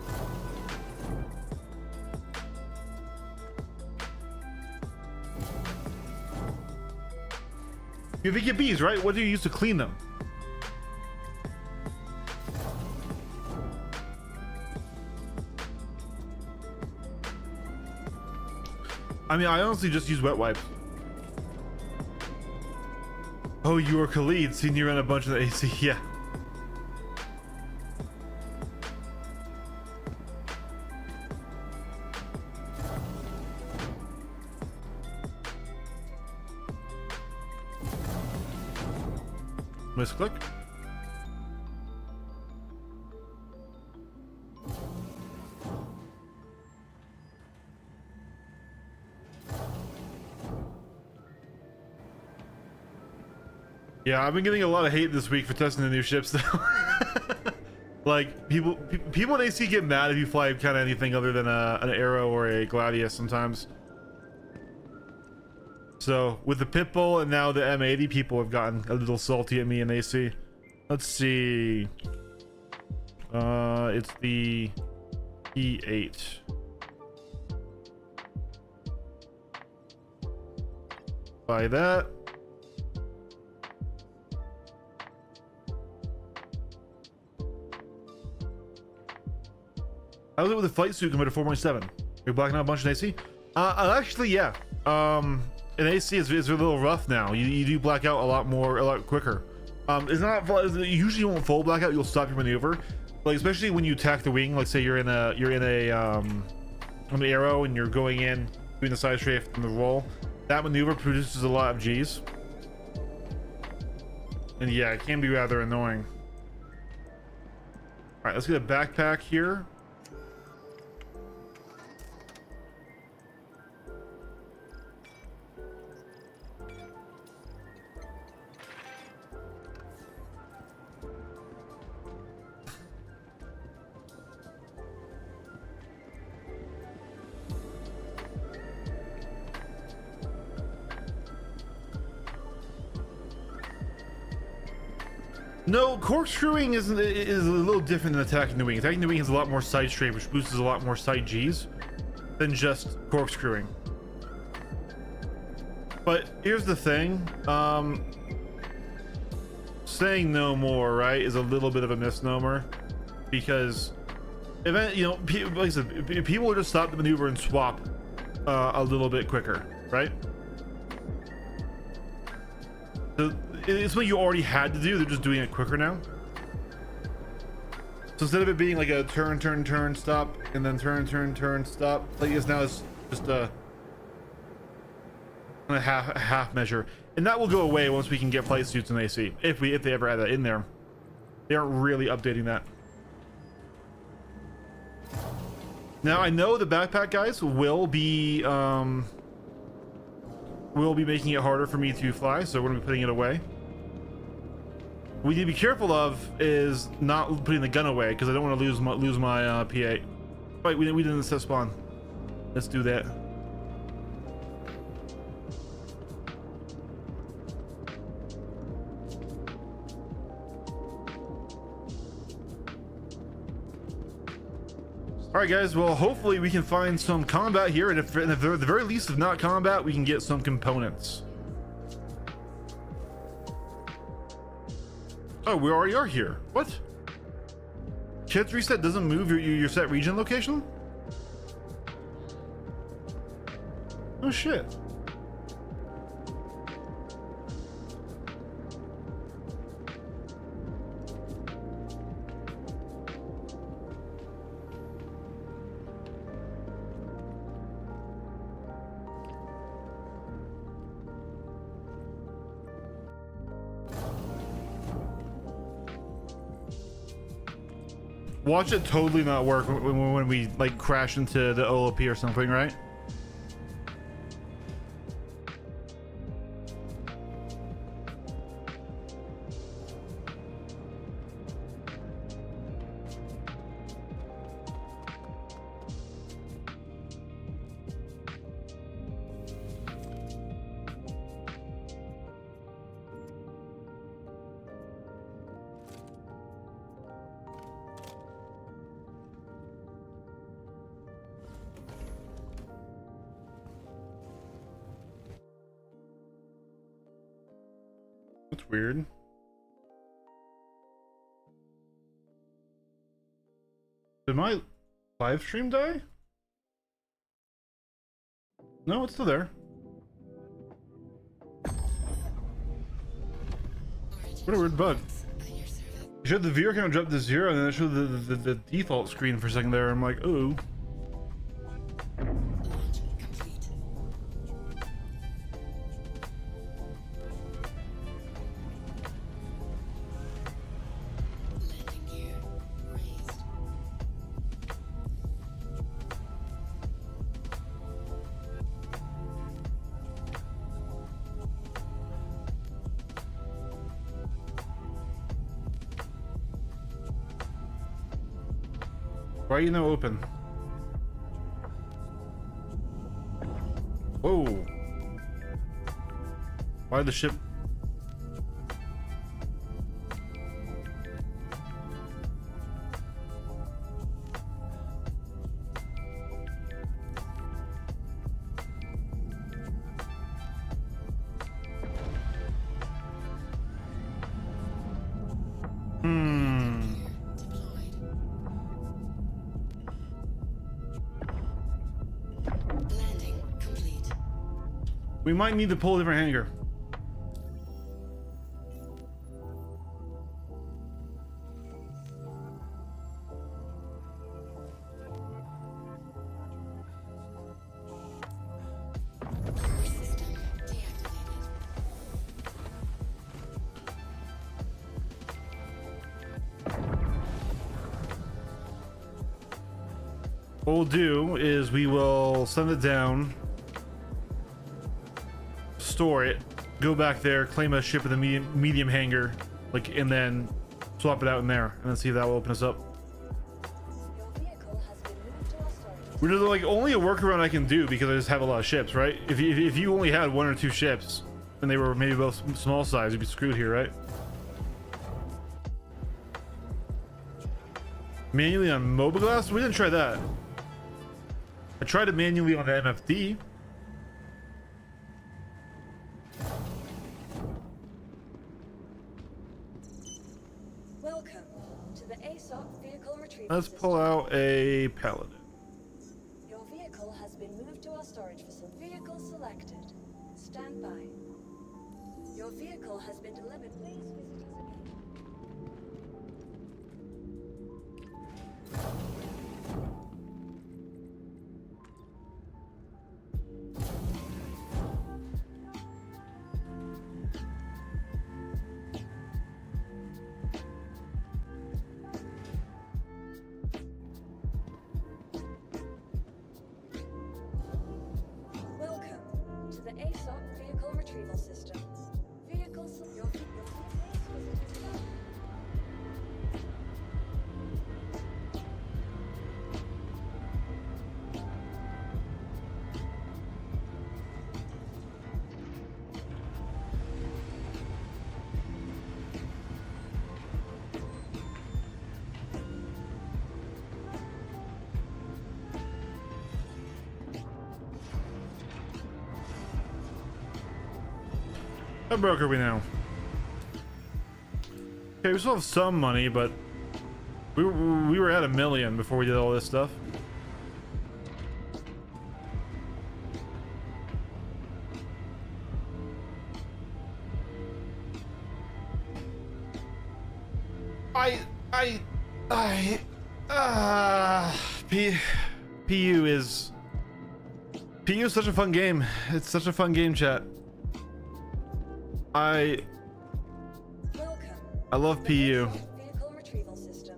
You have EKBs, right? What do you use to clean them? I mean, I honestly just use wet wipes. Oh, you were Khalid, seen you run a bunch of the AC, yeah. Misclick. Yeah, I've been getting a lot of hate this week for testing the new ships though. Like people in AC get mad if you fly kind of anything other than an Arrow or a Gladius sometimes. So with the Pitbull and now the M80, people have gotten a little salty at me in AC. Let's see. It's the E8. Buy that. How's it with the flight suit compared to 4.7? You're blacking out a bunch in AC? Actually, yeah. In AC it's a little rough now. You do black out a lot quicker. It's not usually you won't full blackout. You'll stop your maneuver, like especially when you attack the wing. Like say you're in an arrow and you're going in doing the side strafe and the roll. That maneuver produces a lot of G's, and yeah, it can be rather annoying. All right, let's get a backpack here. No, corkscrewing is a little different than attacking the wing. Attacking the wing has a lot more side strafe, which boosts a lot more side Gs than just corkscrewing. But here's the thing, saying no more, right, is a little bit of a misnomer, because you know, like I said, people will just stop the maneuver and swap a little bit quicker, right? So it's what you already had to do. They're just doing it quicker now. So instead of it being like a turn, turn, turn, stop, and then turn, turn, turn, stop, like it's now it's just a half measure, and that will go away once we can get flight suits in AC. If they ever add that in there, they aren't really updating that. Now I know the backpack guys will be making it harder for me to fly, so we're gonna be putting it away. What we need to be careful of is not putting the gun away, because I don't want to lose my P8. Wait, we didn't set spawn. Let's do that. All right, guys. Well, hopefully we can find some combat here, and if at the very least, if not combat, we can get some components. Oh, we already are here. What? Kids reset doesn't move your set region location? Oh shit. Watch it totally not work when we like crash into the OOP or something, right? That's weird. Did my live stream die? No, it's still there. What a weird bug. You showed the viewer count dropped to 0, and then it showed the default screen for a second there. I'm like, ooh. Why are you no open? Whoa. Why the ship? We might need to pull a different hanger. What we'll do is we will send it down, store it, go back there, claim a ship with a medium hangar, like, and then swap it out in there, and then see if that will open us up. Your vehicle has been moved to our storage. Which is like only a workaround I can do because I just have a lot of ships, right? If you only had 1 or 2 ships and they were maybe both small size, you'd be screwed here, right? Manually on mobiGlas? We didn't try that. I tried it manually on the MFD. Welcome to the ASOP vehicle retrieval Let's system. pull out a Paladin. Your vehicle has been moved to our storage facility. Vehicle selected. Stand by. Your vehicle has been delivered. Please visit us again. Welcome to the ASOP vehicle retrieval system. Your vehicle How broke are we now? Okay, we still have some money, but we were at $1 million before we did all this stuff. PU is such a fun game. It's such a fun game, chat. I love PU. vehicle retrieval system.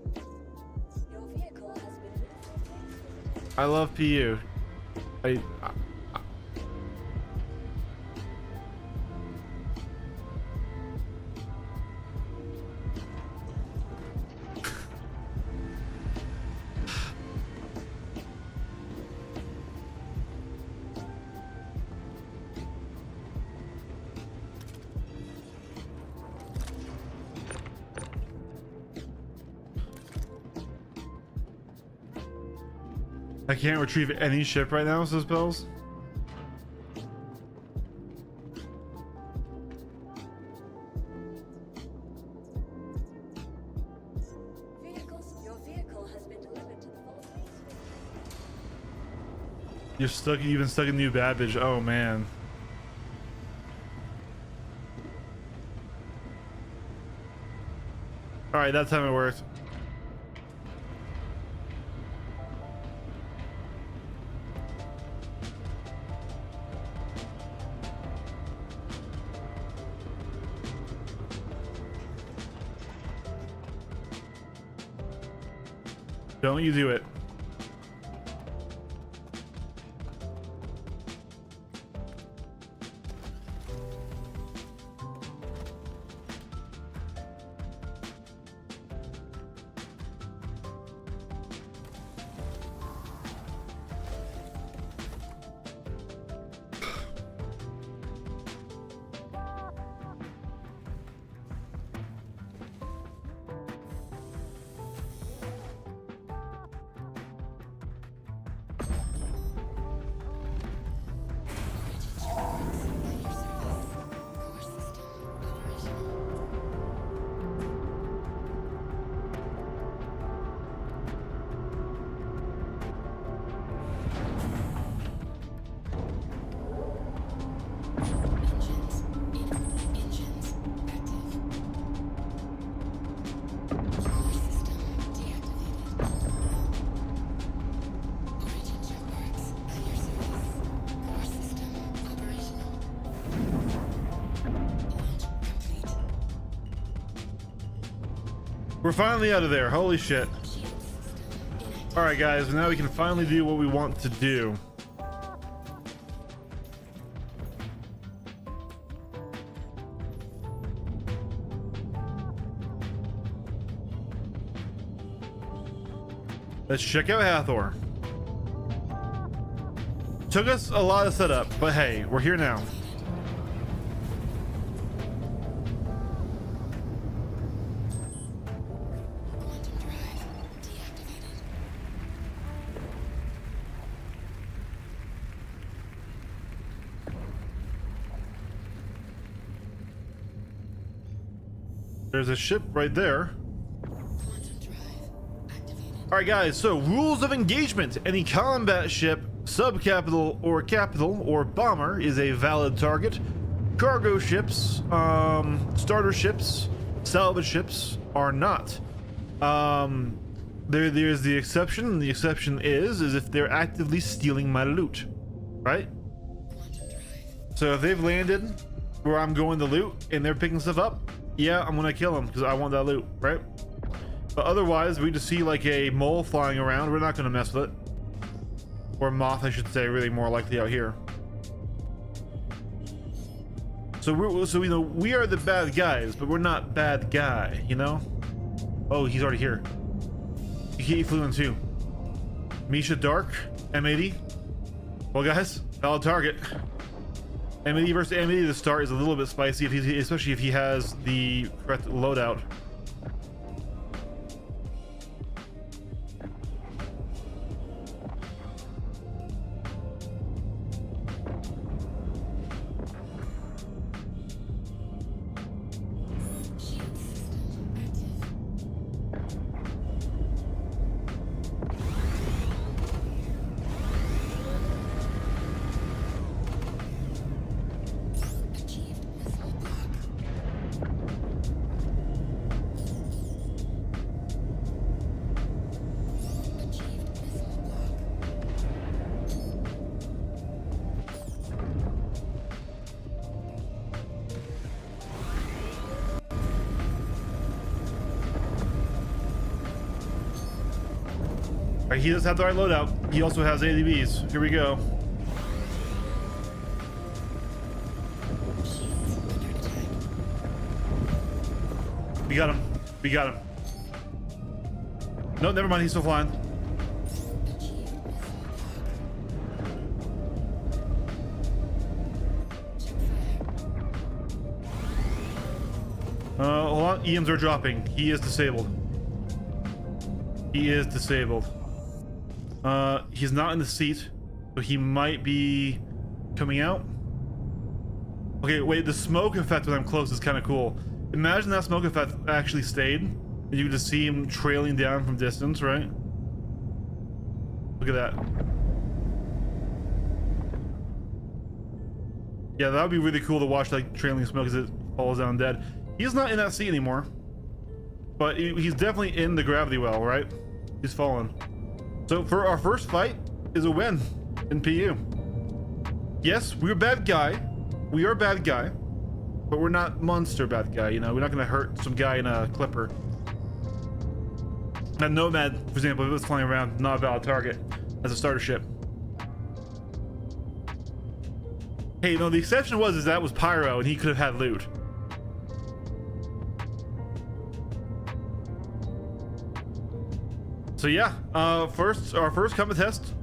Your vehicle has been moved. I love PU. I I can't retrieve any ship right now, says Bells. Your vehicle has been delivered to the Philippines. You're stuck. You've been stuck in New Babbage. Oh man. All right, that time it worked. Don't you do it. We're finally out of there. Holy shit. All right, guys. Now we can finally do what we want to do. Let's check out Hathor. Took us a lot of setup, but hey, we're here now. There's a ship right there. Alright guys, so rules of engagement. Any combat ship, subcapital or capital or bomber is a valid target. Cargo ships, starter ships, salvage ships are not. There's the exception, and the exception is if they're actively stealing my loot, right? So if they've landed where I'm going to loot and they're picking stuff up, yeah, I'm gonna kill them because I want that loot, right? But otherwise, we just see like a mole flying around, we're not gonna mess with it. Or moth, I should say, really more likely out here. So you know, we are the bad guys, but we're not bad guy, you know? Oh, he's already here. He flew in too. Misha Dark, M80. Well guys, valid target. M80 versus M80 to start is a little bit spicy, especially if he has the correct loadout. Alright, he does have the right loadout. He also has ADBs. Here we go. We got him. We got him. No, never mind. He's still flying. Hold on. EMs are dropping. He is disabled. He is disabled. He's not in the seat, so he might be coming out. Okay, wait, the smoke effect when I'm close is kind of cool. Imagine that smoke effect actually stayed, and you could just see him trailing down from distance, right? Look at that. Yeah, that would be really cool to watch, like, trailing smoke as it falls down dead. He's not in that seat anymore, but he's definitely in the gravity well, right? He's fallen. So for our first fight is a win in PU. Yes, we're a bad guy. We are a bad guy, but we're not monster bad guy, you know? We're not gonna hurt some guy in a clipper. That Nomad, for example, if it was flying around, not a valid target as a starter ship. Hey, no, the exception was that was Pyro and he could have had loot. So yeah, our first combat test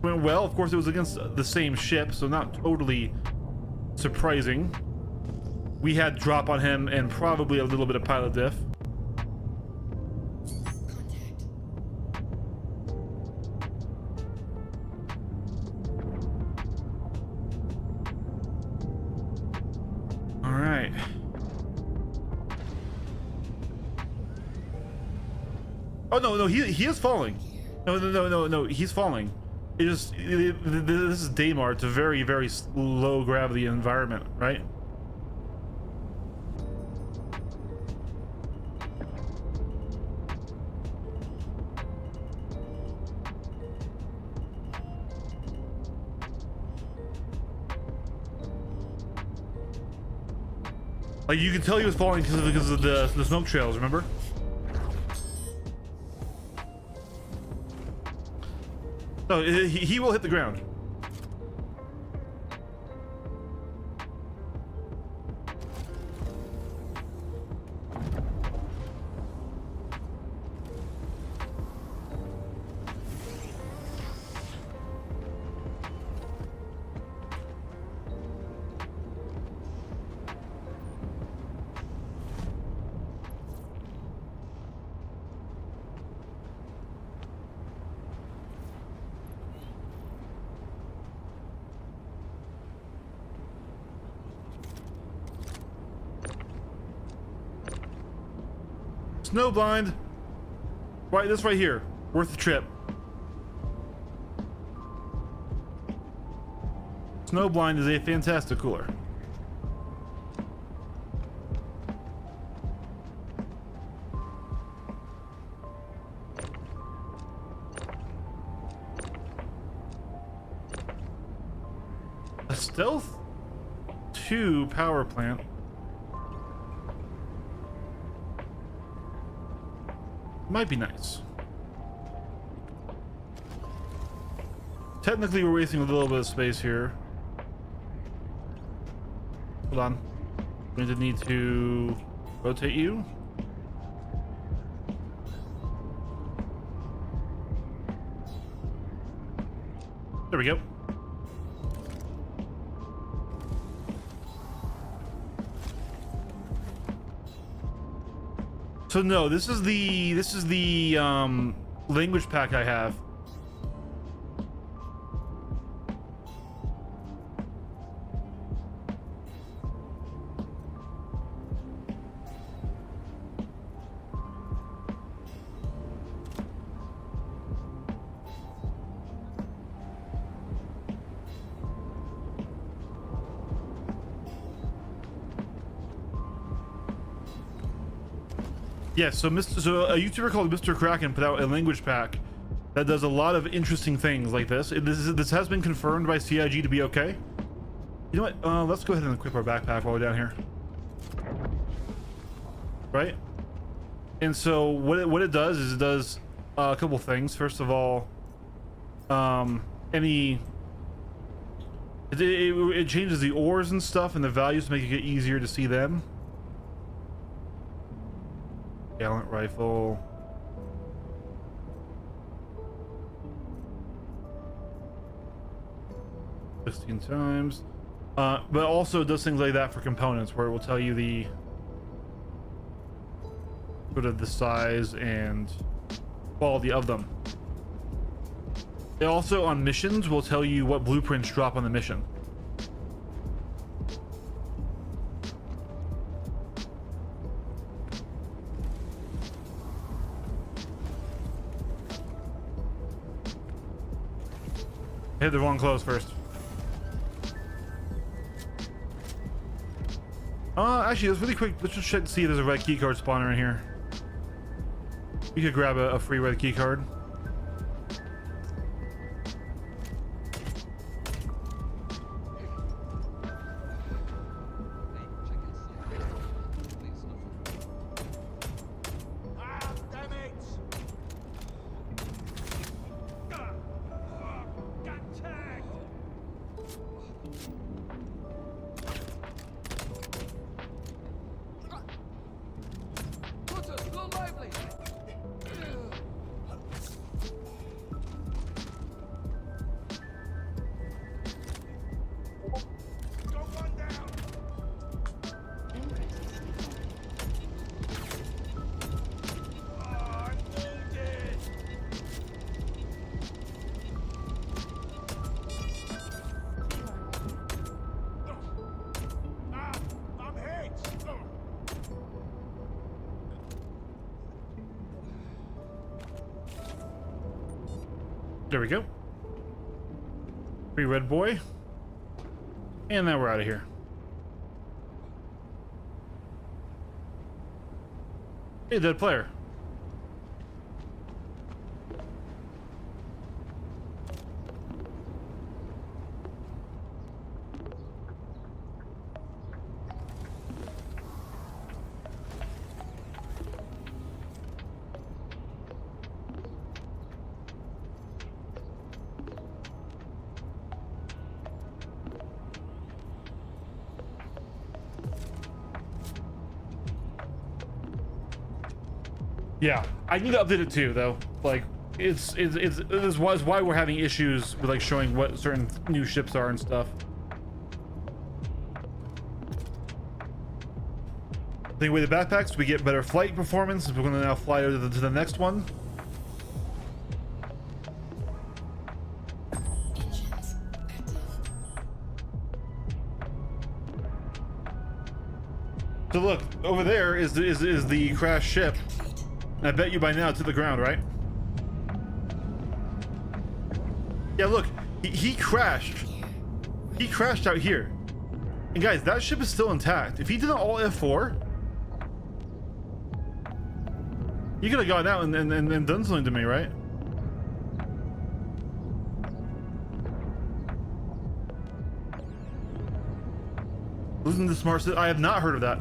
went well. Of course, it was against the same ship, so not totally surprising. We had drop on him and probably a little bit of pilot diff. All right. Oh no, he is falling. No, he's falling. This is Daymar. It's a very, very low gravity environment, right? Like, you can tell he was falling because of the smoke trails, remember? No, he will hit the ground. Snowblind. Right, this right here. Worth the trip. Snowblind is a fantastic cooler. A stealth 2 power plant. Might be nice. Technically, we're wasting a little bit of space here. Hold on. We're going to need to rotate you. There we go. So no, this is the language pack I have. Yes, so a YouTuber called Mr. Kraken put out a language pack that does a lot of interesting things like this. This has been confirmed by CIG to be okay. You know what? Let's go ahead and equip our backpack while we're down here. Right? And so what it does is it does a couple things. First of all, it changes the ores and stuff and the values to make it easier to see them. Gallant rifle. $16 times. But also it does things like that for components where it will tell you the sort of the size and quality of them. It also on missions will tell you what blueprints drop on the mission. Hit the wrong clothes first. Actually, let's really quick. Let's just check to see if there's a red keycard spawner in here. You could grab a free red keycard. There we go. Free red boy. And now we're out of here. Hey, dead player. Yeah, I need to update it too, though. Like, this is why we're having issues with like showing what certain new ships are and stuff. I think with the backpacks, we get better flight performance. We're going to now fly to the next one. So look, over there is the crashed ship. I bet you by now it's to the ground, right? Yeah, look, he crashed. He crashed out here. And guys, that ship is still intact. If he did an all F4, he could have gone out and done something to me, right? Losing the smart system. I have not heard of that.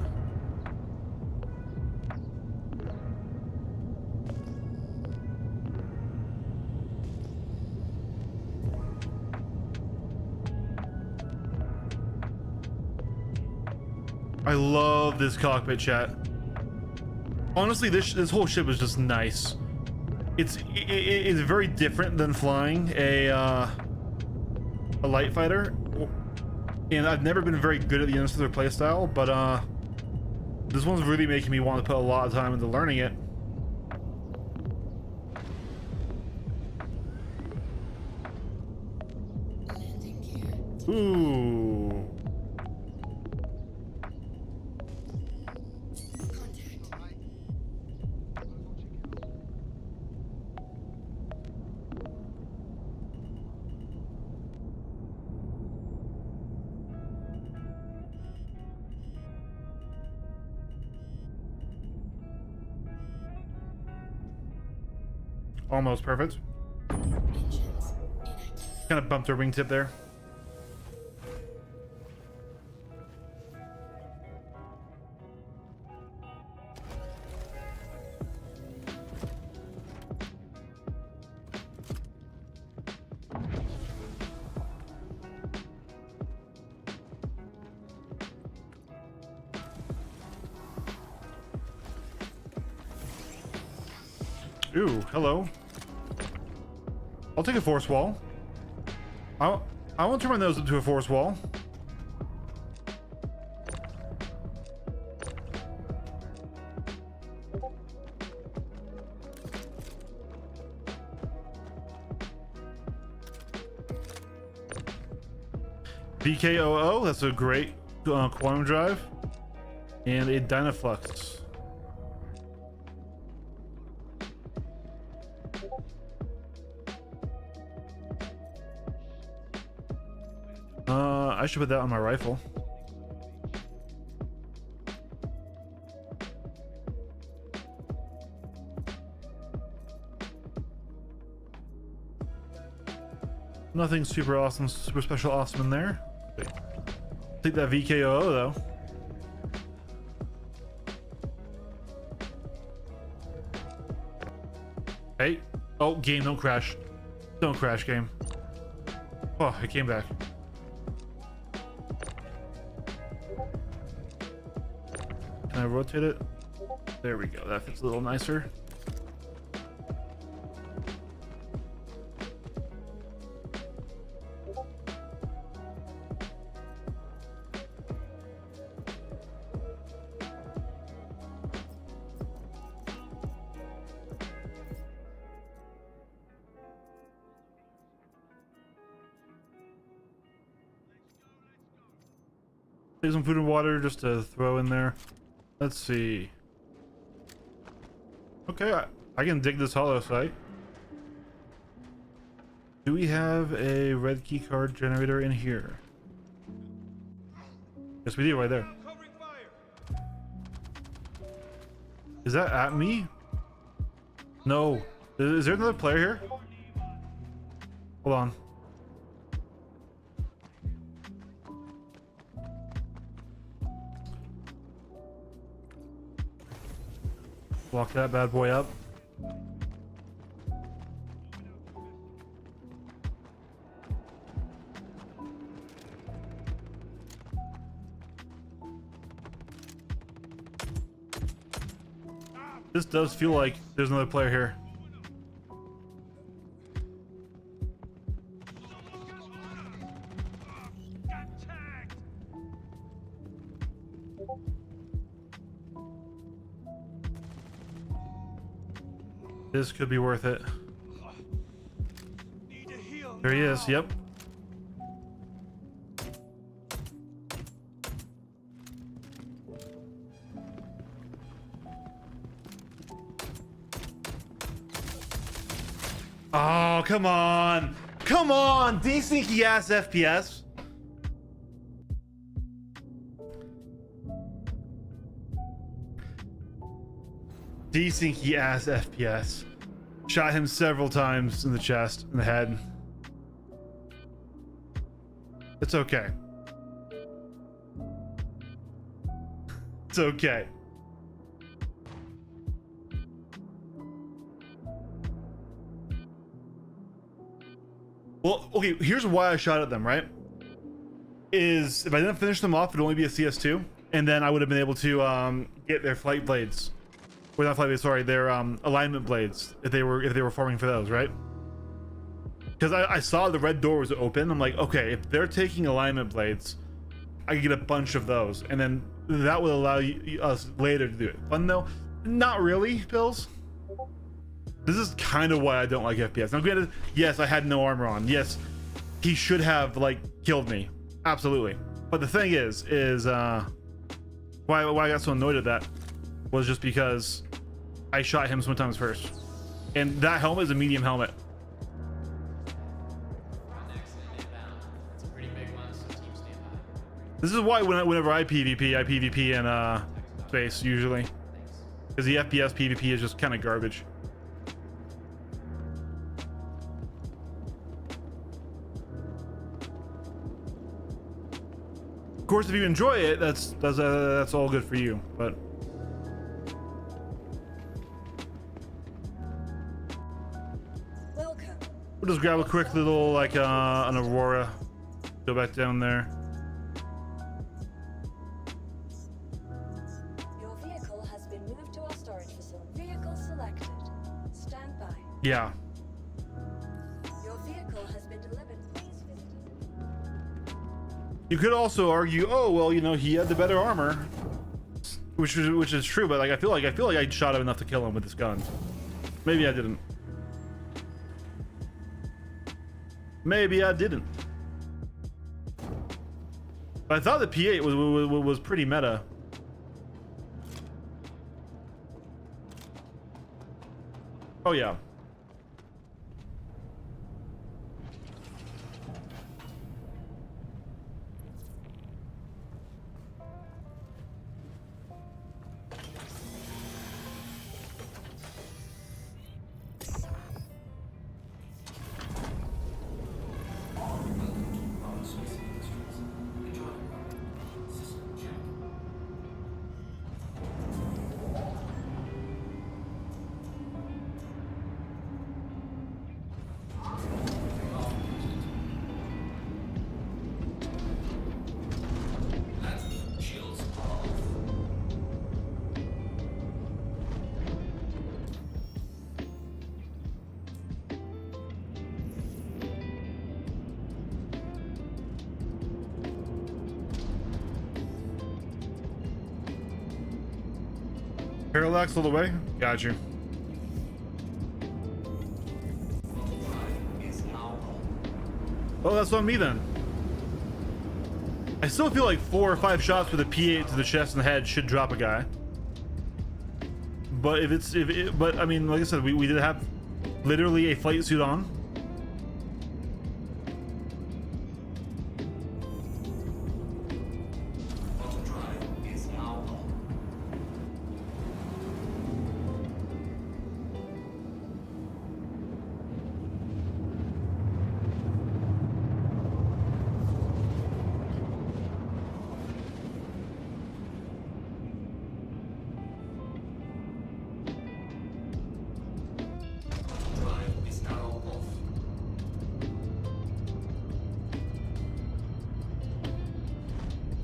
I love this cockpit, chat. Honestly, this whole ship is just nice. It's very different than flying a light fighter, and I've never been very good at the interstellar playstyle, but this one's really making me want to put a lot of time into learning it. Ooh. Almost perfect. Kind of bumped her wingtip there. Ooh, hello. I'll take a force wall. I won't turn my nose into a force wall. VKOO, that's a great quantum drive. And a Dynaflux. I should put that on my rifle. Nothing super awesome, super special awesome in there. Take that VKOO though. Hey. Oh, game, don't crash. Don't crash, game. Oh, I came back. Can I rotate it? There we go. That fits a little nicer. Take some food and water just to throw in there. Let's see. Okay, I can dig this hollow site. Do we have a red key card generator in here? Yes, we do, right there. Is that at me? No. Is there another player here? Hold on. Lock that bad boy up. This does feel like there's another player here. This could be worth it. There he is, yep. Oh, come on. Come on. Desyncy ass FPS. Desyncy ass FPS. Shot him several times in the chest, in the head. It's okay. It's okay. Well, okay, here's why I shot at them, right? Is if I didn't finish them off, it'd only be a CS2, and then I would have been able to get their flight blades. Or not flight blades, sorry, their alignment blades if they were farming for those, right? Because I saw the red door was open. I'm like, okay, if they're taking alignment blades, I can get a bunch of those, and then that will allow us later to do it. Fun though? Not really, Bills. This is kind of why I don't like FPS. Now granted, yes, I had no armor on. Yes, he should have like killed me. Absolutely. But the thing is why I got so annoyed at that was just because I shot him sometimes first. And that helmet is a medium helmet. This is why whenever I PvP in space usually. Because the FPS PvP is just kind of garbage. Of course, if you enjoy it, that's all good for you. But Welcome. we'll just grab a quick little like an Aurora, go back down there. Your vehicle has been moved to our storage facility. Vehicle selected. Stand by. Yeah. Your vehicle has been delivered. Please visit us. You could also argue, oh well, you know, he had the better armor, which is true. But like, I feel like I shot him enough to kill him with this gun. Maybe I didn't. Maybe I didn't. But I thought the P8 was pretty meta. Oh yeah. Parallax all the way? Got you. Oh, that's on me then. I still feel like 4 or 5 shots with a P8 to the chest and the head should drop a guy. But but I mean, like I said, we did have literally a flight suit on.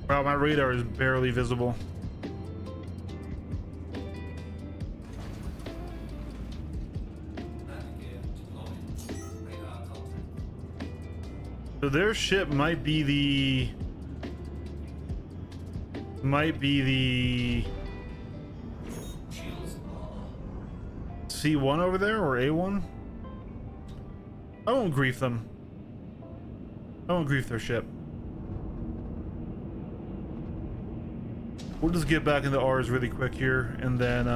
Wow, my radar is barely visible. So their ship might be the C1 over there, or A1. I won't grief them. I won't grief their ship. We'll just get back into ours really quick here, and then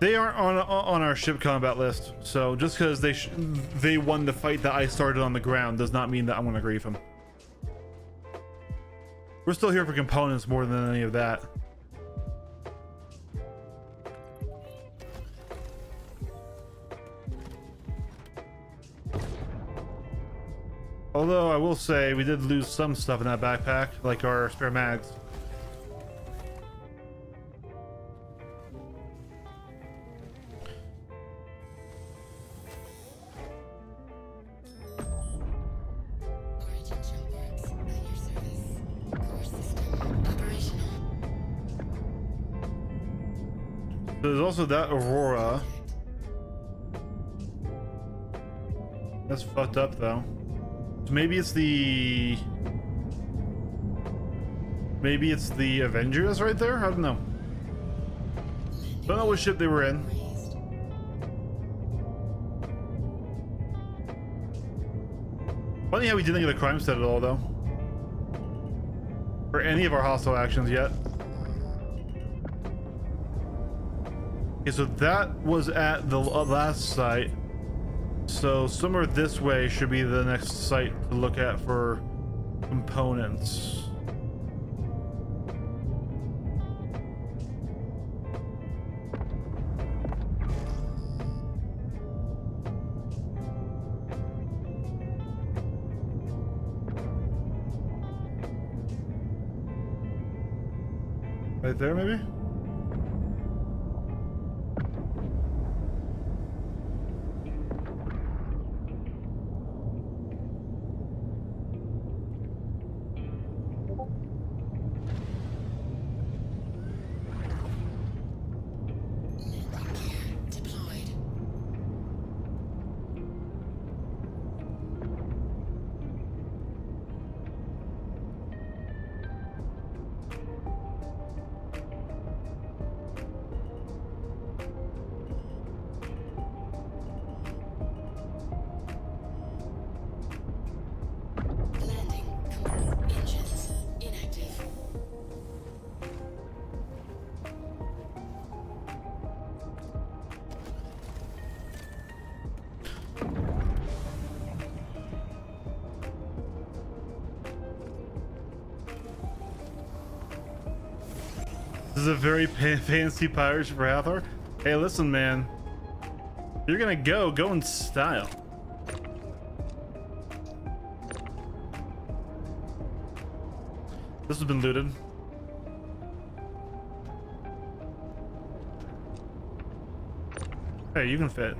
They aren't on our ship combat list, so just because they won the fight that I started on the ground does not mean that I'm gonna grief them. We're still here for components more than any of that. Although I will say we did lose some stuff in that backpack, like our spare mags. There's also that Aurora. That's fucked up though. So maybe it's the Avengers right there? I don't know. Don't know what ship they were in. Funny how we didn't get a crime set at all though. For any of our hostile actions yet. Okay, so that was at the last site. So somewhere this way should be the next site to look at for components. Right there, maybe? This is a very fancy pirate ship for Hathor. Hey, listen, man. If you're gonna go in style. This has been looted. Hey, you can fit.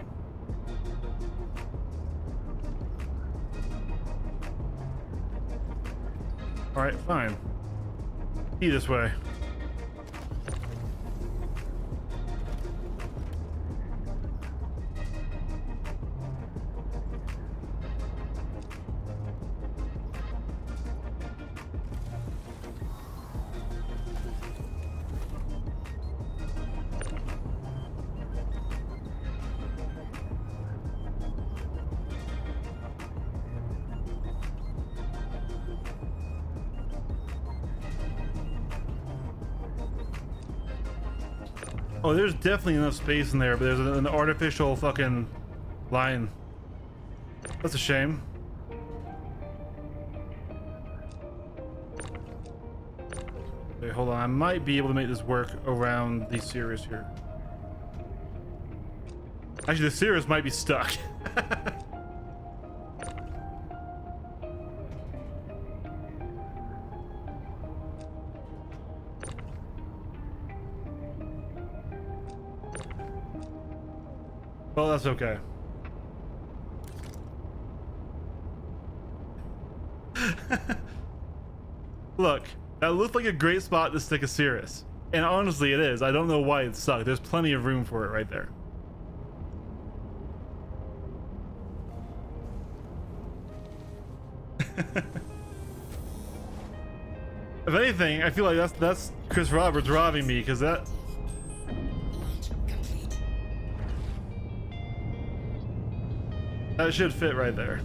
All right, fine. Be this way. Oh, there's definitely enough space in there, but there's an artificial fucking line. That's a shame. Okay, hold on. I might be able to make this work around the Cirrus here. Actually, the Cirrus might be stuck. Well, that's okay. Look, that looked like a great spot to stick a Cirrus. And honestly, it is. I don't know why it's stuck. There's plenty of room for it right there. If anything, I feel like that's Chris Roberts robbing me, because that... That should fit right there.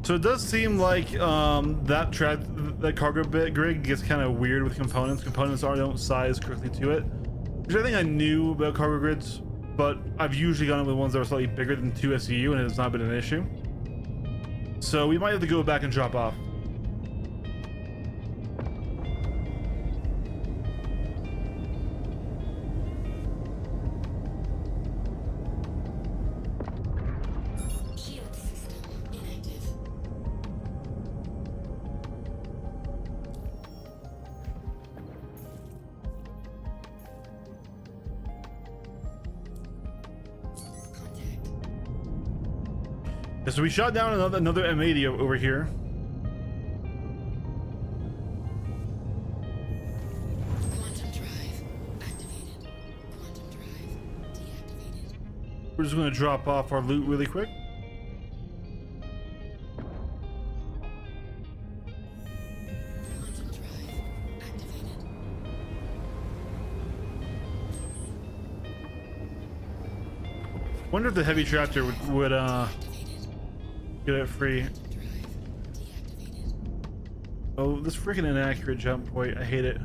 So So it does seem like that cargo grid gets kind of weird with components. Components don't size correctly to it, which I think I knew about cargo grids, but I've usually gone with ones that are slightly bigger than 2 SCU, and it has not been an issue. So we might have to go back and drop off. So we shot down another M80 over here. Quantum drive activated. Quantum drive deactivated. We're just going to drop off our loot really quick. Quantum drive activated. Wonder if the heavy tractor would get it free. Drive deactivated. Oh, this freaking inaccurate jump point. I hate it.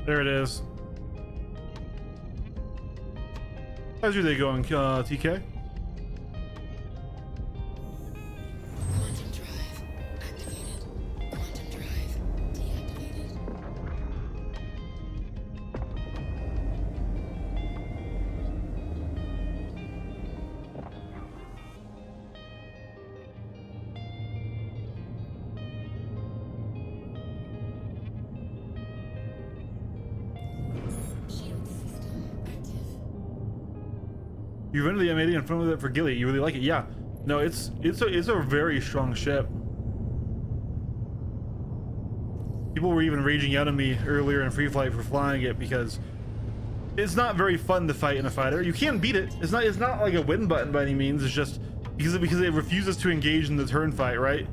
There it is. How's your day going, TK? Quantum drive activated. Quantum drive deactivated. Shield system active. You rented the M80 in front of it for Gilly. You really like it? Yeah. No, it's a very strong ship. People were even raging out at me earlier in Free Flight for flying it because it's not very fun to fight in a fighter. You can't beat it. It's not like a win button by any means. It's just because it refuses to engage in the turn fight, right?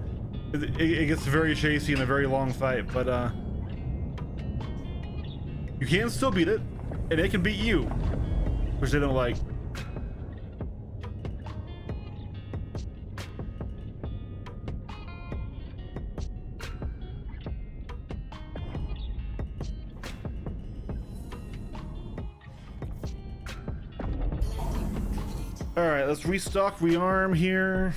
It gets very chasey in a very long fight, but you can still beat it, and it can beat you, which they don't like. All right, let's restock, rearm here.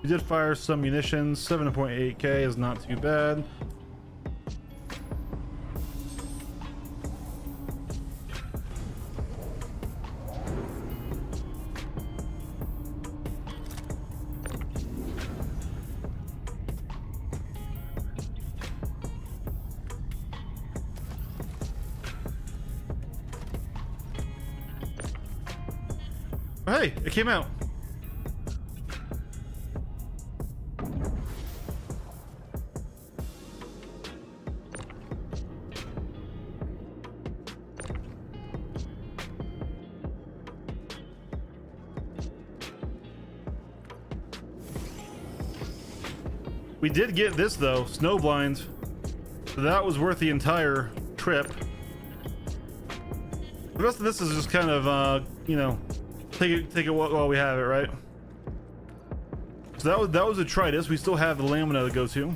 We did fire some munitions. 7.8k is not too bad. Oh, hey, it came out. We did get this though, snow blind. So that was worth the entire trip. The rest of this is just kind of, you know, take it while we have it, right? So that was a Tritus. We still have the Lamina to go to.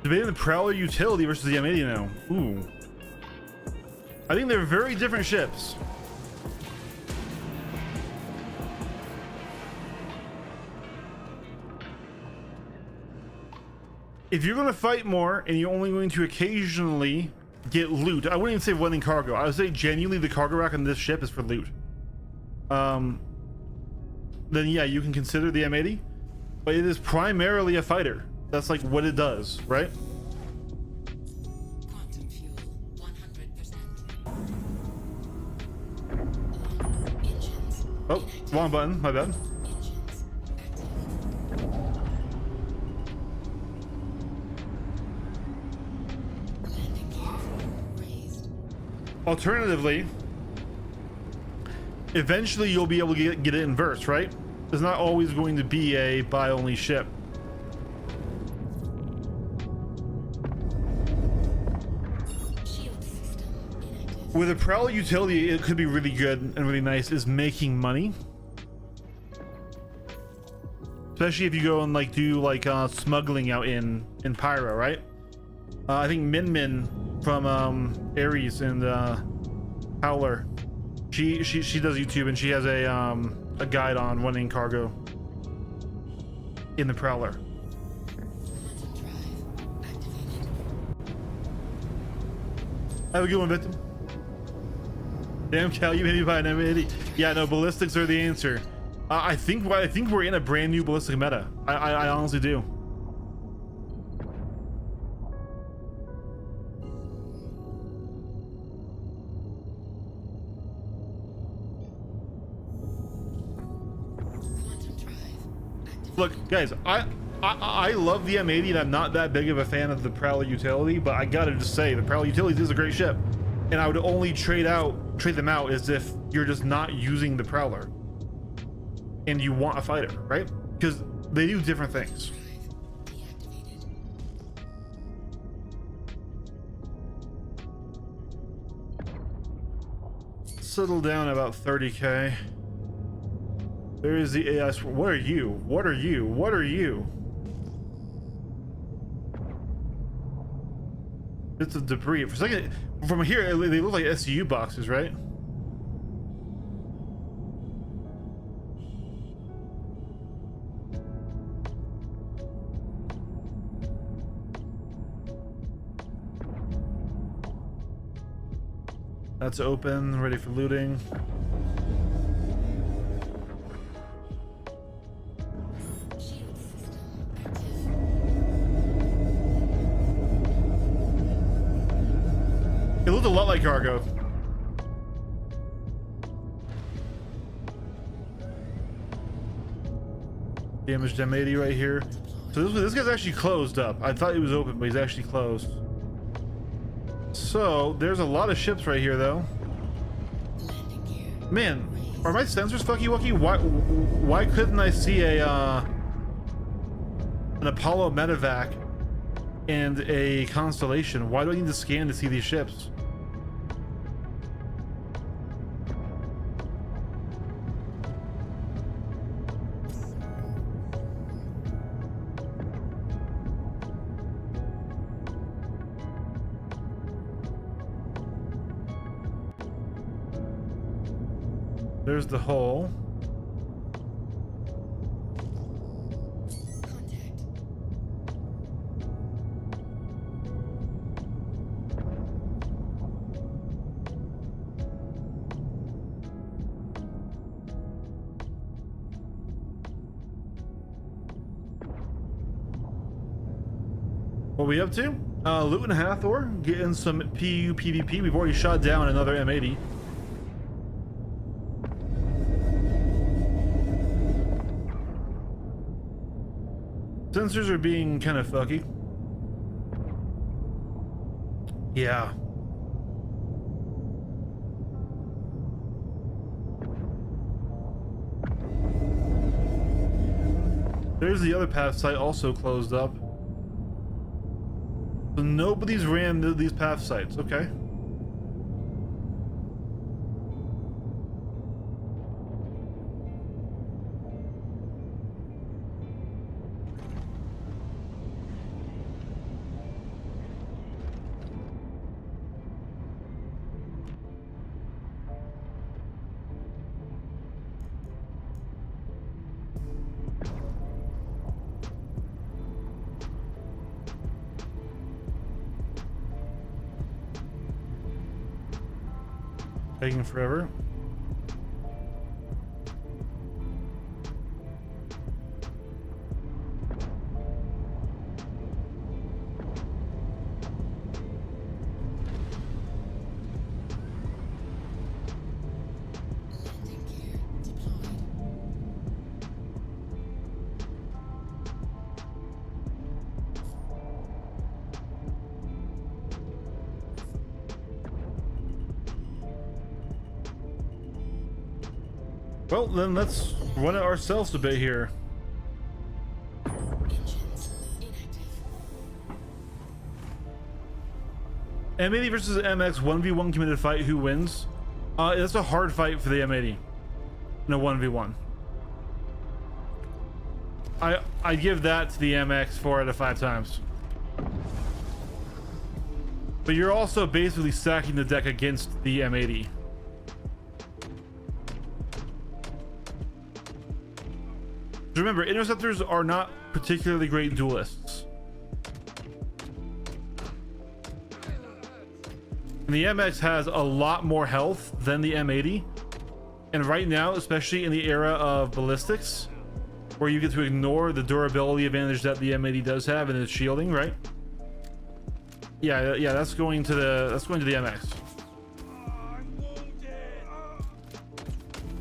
Debating the Prowler utility versus the M80 now. Ooh. I think they're very different ships. If you're going to fight more and you're only going to occasionally get loot, I wouldn't even say running cargo. I would say genuinely the cargo rack on this ship is for loot. Then yeah, you can consider the M80. but it is primarily a fighter. That's like what it does, right? Quantum fuel 100%. Engines. Oh, wrong button. My bad. Engines active. Landing gear raised. Alternatively, eventually you'll be able to get it inverse, right? It's not always going to be a buy only ship. Shield system inactive. With a Prowler utility, it could be really good and really nice is making money. Especially if you go and like do like smuggling out in Pyro, right? I think Min Min from Ares and Howler, she does YouTube and she has a guide on running cargo in the Prowler. Quantum drive activated. Have a good one, Victim. Damn, Cal, you made me buy an M80. Yeah, no, ballistics are the answer. I think we're in a brand new ballistic meta. I honestly do. Quantum drive activated. Look, guys, I love the M80 and I'm not that big of a fan of the Prowler utility, but I gotta just say the Prowler utility is a great ship, and I would only trade them out as if you're just not using the Prowler and you want a fighter, right? Because they do different things. Drive deactivated. Settle down about 30k. There is the AI. What are you? What are you? What are you? Bits of debris. For a second, from here, they look like SCU boxes, right? That's open, ready for looting. Shield system active. It looked a lot like cargo. Damaged M80 right here. So this guy's actually closed up. I thought he was open, but he's actually closed. So there's a lot of ships right here, though. Landing gear. Man, are my sensors fucky wucky? Why couldn't I see a an Apollo medevac and a Constellation? Why do I need to scan to see these ships? There's the hole. Contact. What are we up to? Luton Hathor, getting some PU PvP. We've already shot down another M80. Sensors are being kind of fucky. Yeah. There's the other path site also closed up. So nobody's ran these path sites. Okay. Taking forever. Well, then let's run it ourselves a bit here. Engines inactive. M80 versus MX 1v1 committed fight. Who wins? It's a hard fight for the M80. No 1v1. I give that to the MX 4 out of 5 times. But you're also basically stacking the deck against the M80. Remember, interceptors are not particularly great duelists. And the MX has a lot more health than the M80. And right now, especially in the era of ballistics, where you get to ignore the durability advantage that the M80 does have in its shielding, right? Yeah, that's going to the MX.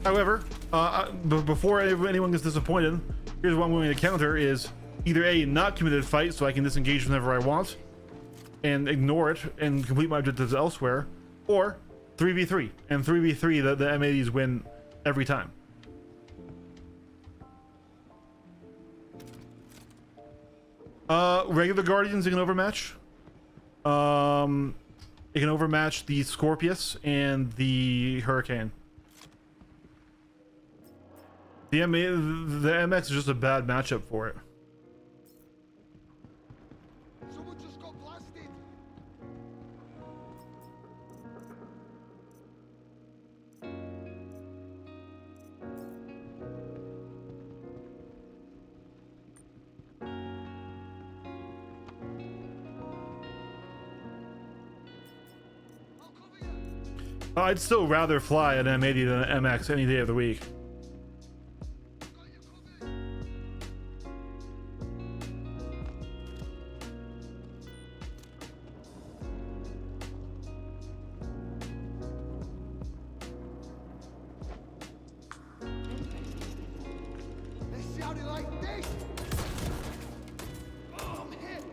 However, before anyone gets disappointed, here's what I'm going to counter is either A, not committed fight so I can disengage whenever I want and ignore it and complete my objectives elsewhere, or 3v3. And 3v3, the M80s win every time. Regular Guardians, it can overmatch. It can overmatch the Scorpius and the Hurricane. The MX is just a bad matchup for it. Someone just got blasted. I'll cover you. I'd still rather fly an M80 than an MX any day of the week. Got you covered. They sounded like this. Oh, I'm hit.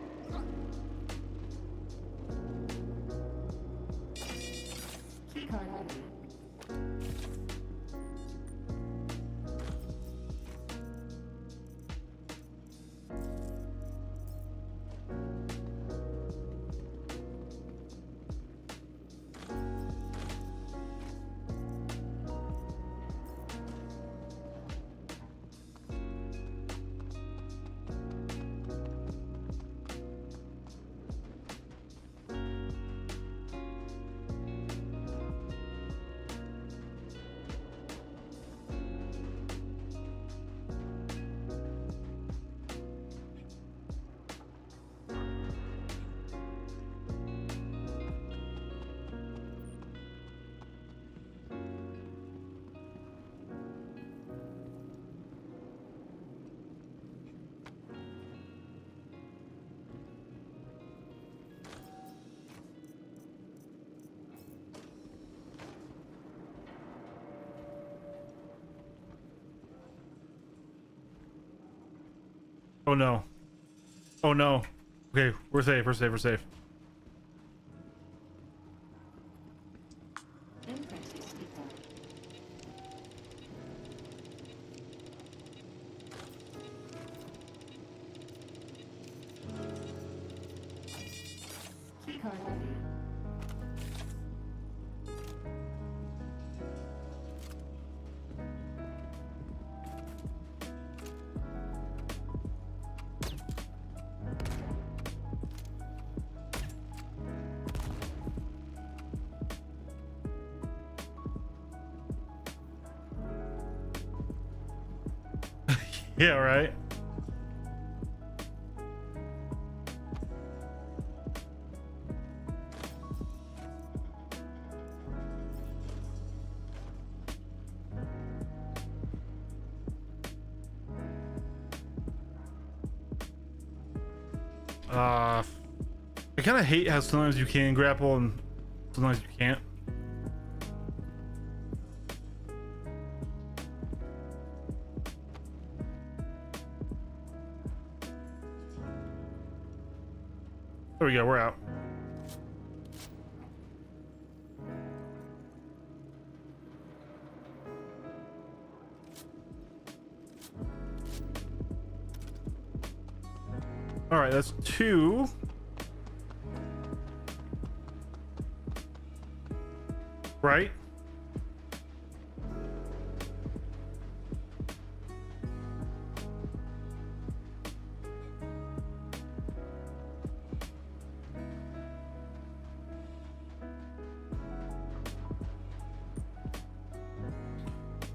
Oh no. Oh no. Okay, we're safe, we're safe, we're safe. Yeah, right. I kind of hate how sometimes you can grapple and sometimes you can't. There we go, we're out. All right, that's 2. Right?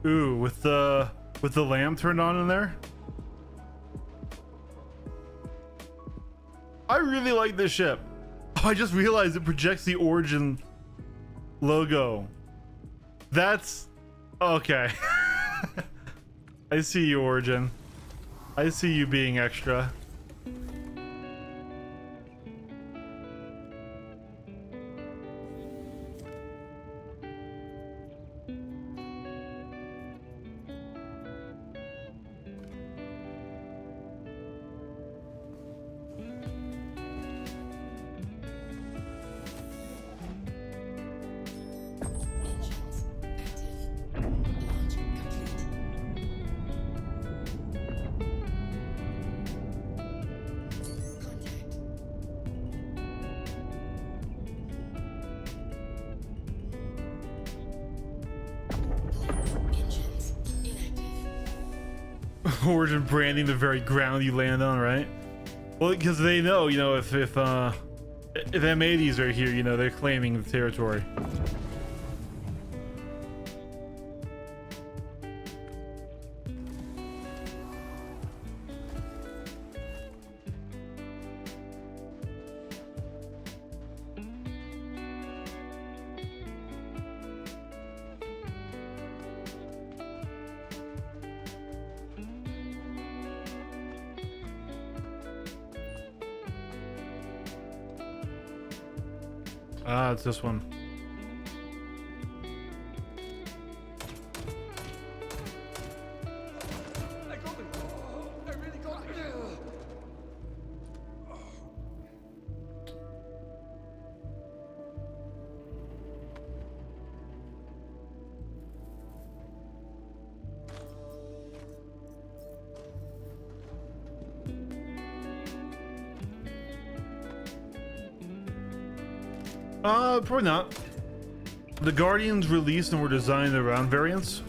Ooh, with the lamp turned on in there. I really like this ship. Oh, I just realized it projects the Origin logo. That's okay. I see you, Origin. I see you being extra. Engines active. Launch complete. Contact. Engines inactive. Origin branding the very ground you land on, right? Well, because they know, you know, if M80s are here, you know, they're claiming the territory. Ah, it's this one. They got me. They really got me. Probably not. The Guardians released and were designed around variants.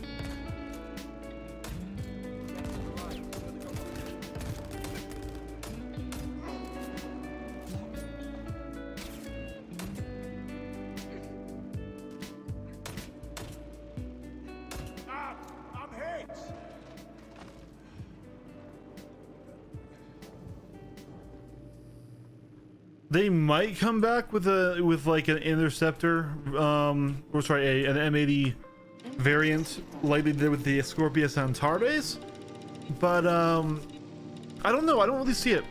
I'm hit. They might come back with like an interceptor, or sorry, an M80 variant, like they did with the Scorpius on Tarbase. But I don't know. I don't really see it.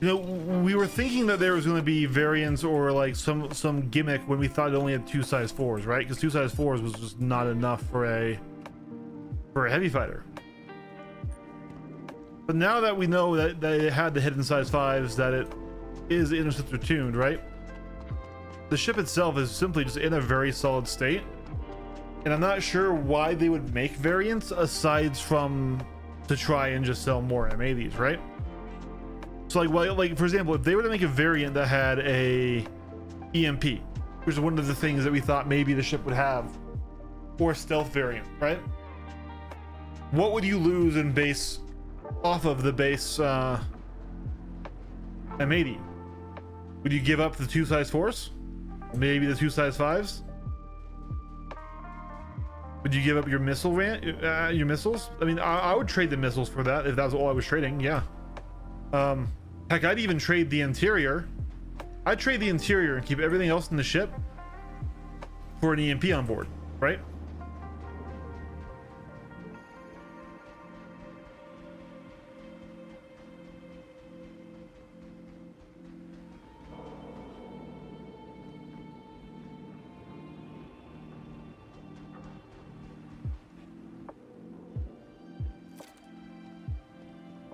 You know, we were thinking that there was going to be variants or like some gimmick when we thought it only had 2 size 4s, right? Because 2 size 4s was just not enough for a heavy fighter. But now that we know that it had the hidden size 5s, that it is interceptor tuned, right? The ship itself is simply just in a very solid state. And I'm not sure why they would make variants aside from to try and just sell more M80s, right? So like for example, if they were to make a variant that had a EMP, which is one of the things that we thought maybe the ship would have, or stealth variant, right? What would you lose in base off of the base M80? Would you give up the 2 size 4s? Maybe the 2 size 5s? Would you give up your missile your missiles? I mean, I would trade the missiles for that if that was all I was trading. Yeah. Heck, I'd even trade the interior. I'd trade the interior and keep everything else in the ship for an EMP on board, right?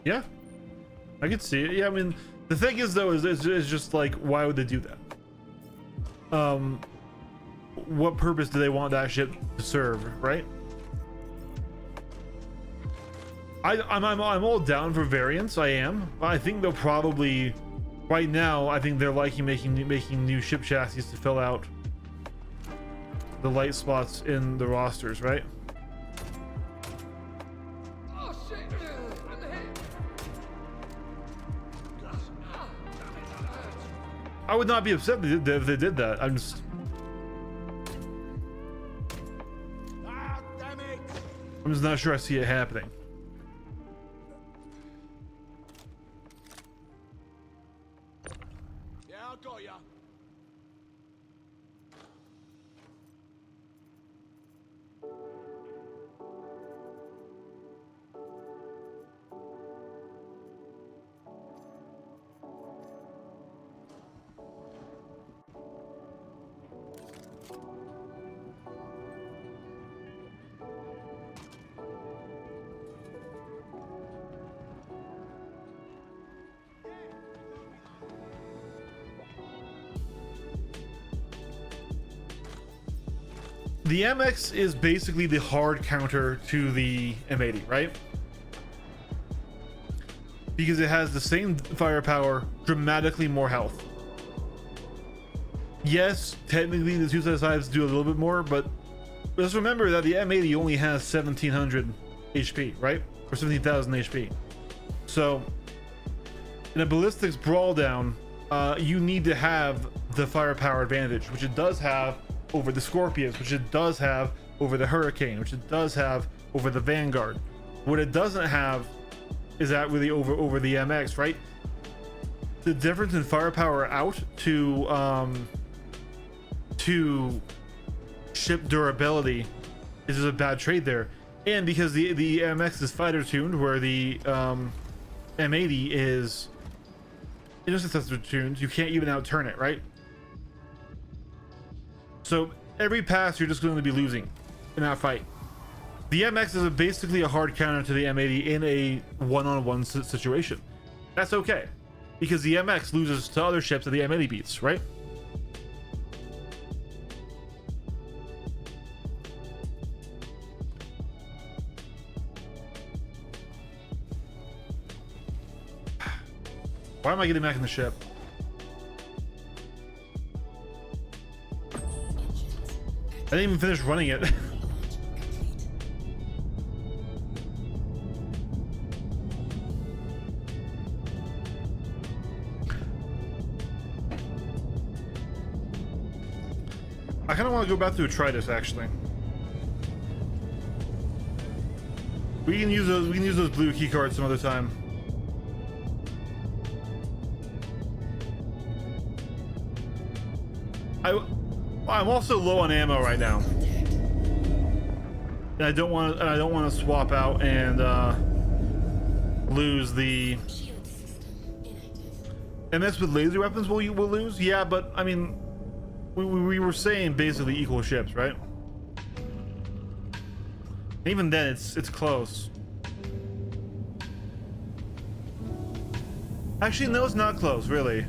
Yeah, I could see it. Yeah, I mean, the thing is though, is just like, why would they do that? What purpose do they want that ship to serve, right? I'm all down for variants. I am. I think they'll probably, right now, I think they're liking making new ship chassis to fill out the light spots in the rosters, right? Oh shit! I'm hit! Ah, damn it, that hurts. I would not be upset if they did that. I'm just, Ah, damn it! I'm just not sure I see it happening. Yeah, I got ya. The MX is basically the hard counter to the M80, right? Because it has the same firepower, dramatically more health. Yes, technically the two side sides do a little bit more, but just remember that the M80 only has 1700 HP, right? Or 17,000 HP. So in a ballistics brawl down, you need to have the firepower advantage, which it does have over the Scorpions, which it does have over the Hurricane, which it does have over the Vanguard. What it doesn't have is that really over the MX, right? The difference in firepower out to ship durability is just a bad trade there. And because the MX is fighter tuned, where the M80 is intercessor tuned, you can't even out turn it, right? So every pass you're just going to be losing in that fight. The MX is basically a hard counter to the M80 in a one-on-one situation. That's okay, because the MX loses to other ships that the M80 beats, right? Why am I getting back in the ship? I didn't even finish running it. I kind of want to go back to Atreides, actually. We can use those blue key cards some other time. I'm also low on ammo right now, and I don't want to swap out and lose the. And that's with laser weapons. We'll lose, yeah, but I mean, we were saying basically equal ships, right? Even then, it's close. Actually, no, it's not close, really.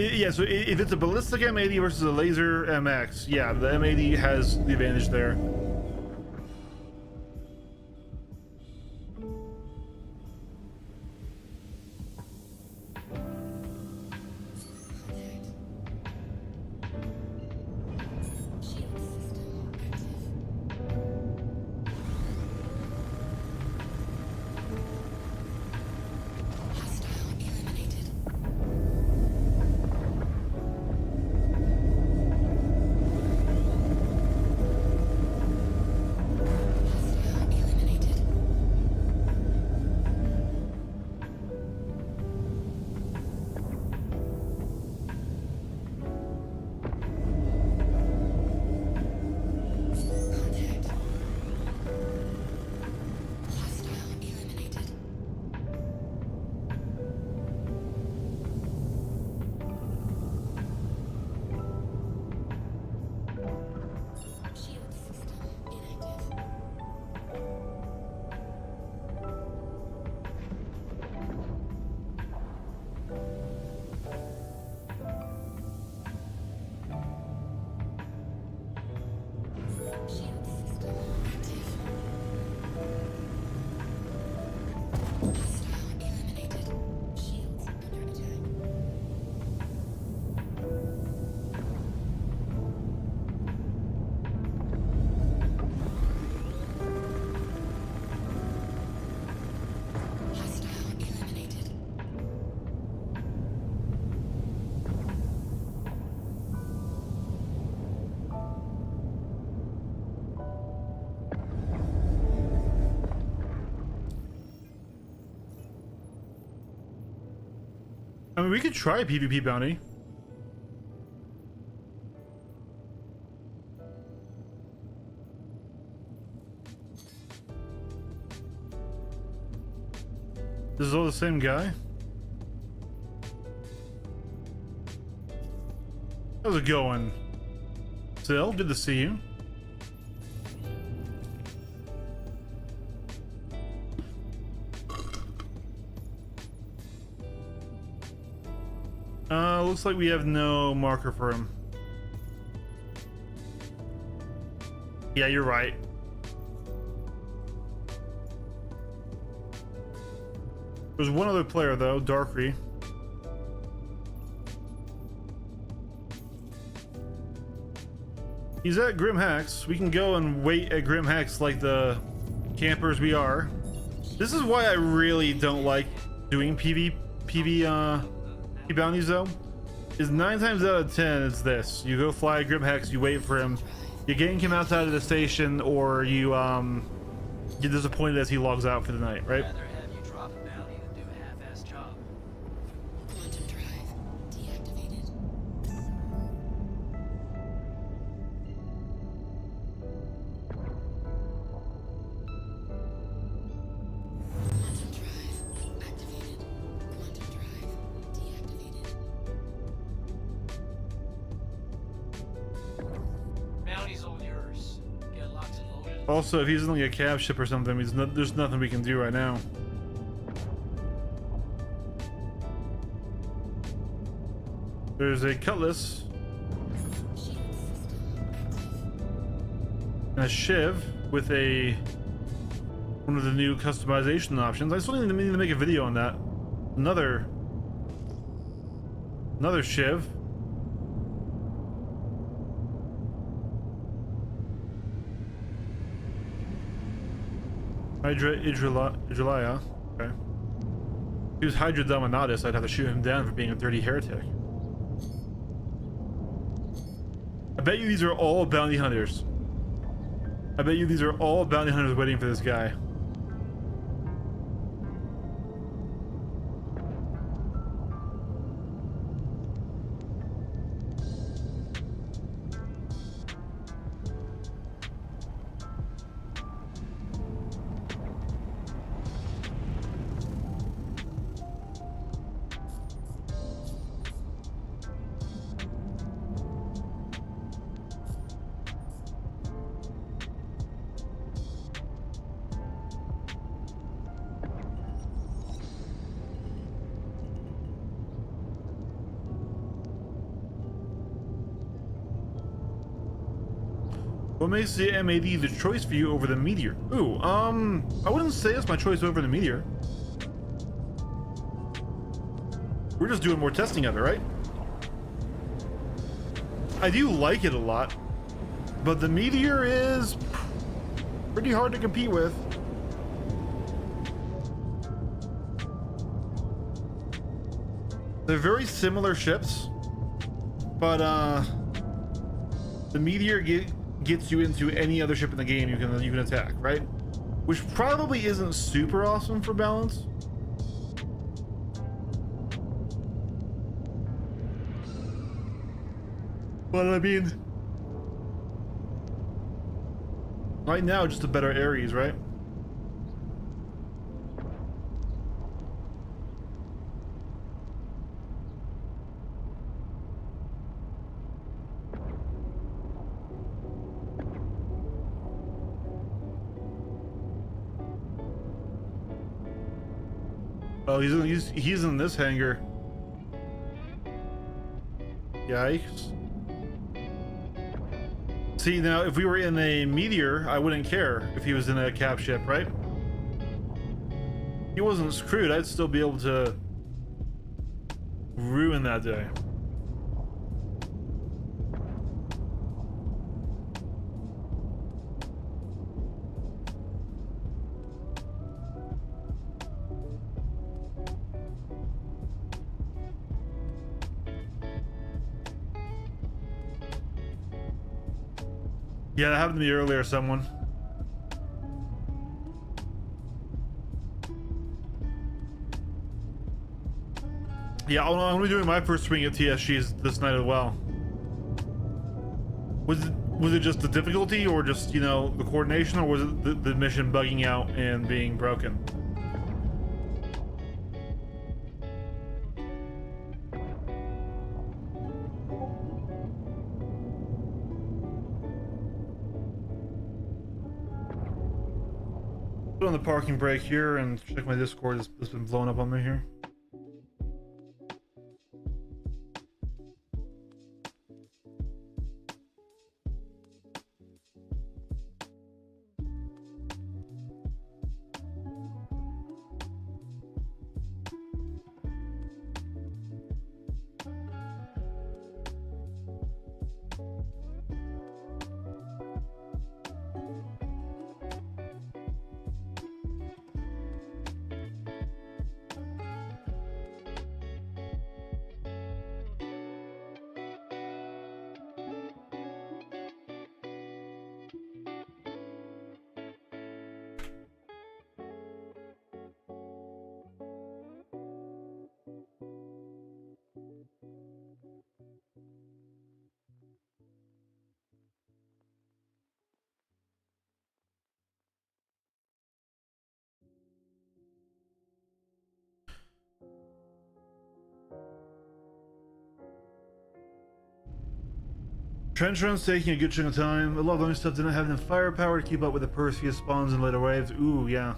Yeah, so if it's a ballistic M80 versus a laser MX, yeah, the M80 has the advantage there. mean, we could try a PvP bounty. This is all the same guy? How's it going? Still, good to see you. Looks like we have no marker for him. Yeah, you're right. There's one other player though, Darkry. He's at Grim Hex. We can go and wait at Grim Hex like the campers we are. This is why I really don't like doing PV bounties though. Is 9 times out of 10 it's this. You go fly Grim Hex, you wait for him, you gank him outside of the station, or you get disappointed as he logs out for the night, right? Rather have you drop a bounty than do a half-assed job. Quantum drive deactivated. Quantum drive activated. Quantum drive deactivated. Bounty's all yours. Get locked and loaded. Also, if he's in like a cab ship or something, there's nothing we can do right now. There's a cutlass Shield system active. and a shiv with one of the new customization options. I still need to make a video on that. Another shiv. Hydra okay. If he was Hydra Dominatus, I'd have to shoot him down for being a dirty heretic. I bet you these are all bounty hunters. I bet you these are all bounty hunters waiting for this guy. What makes the M80 the choice for you over the Meteor? Ooh, I wouldn't say it's my choice over the Meteor. We're just doing more testing of it, right? I do like it a lot, but the Meteor is pretty hard to compete with. They're very similar ships, but the Meteor gets you into any other ship in the game you can attack, right? Which probably isn't super awesome for balance. But I mean, right now just a better Ares, right? Oh, he's in this hangar. Yikes. See, now if we were in a Meteor, I wouldn't care if he was in a cap ship, right? He wasn't screwed. I'd still be able to ruin that day. Yeah, that happened to me earlier, someone. Yeah, I'm gonna be doing my first swing at TSGs this night as well. Was it just the difficulty, or just, you know, the coordination, or was it the mission bugging out and being broken? Put on the parking brake here and check my Discord. It's been blowing up on me here. Trench run's taking a good chunk of time. A lot of other stuff didn't have enough firepower to keep up with the Perseus spawns in later waves. Ooh, yeah.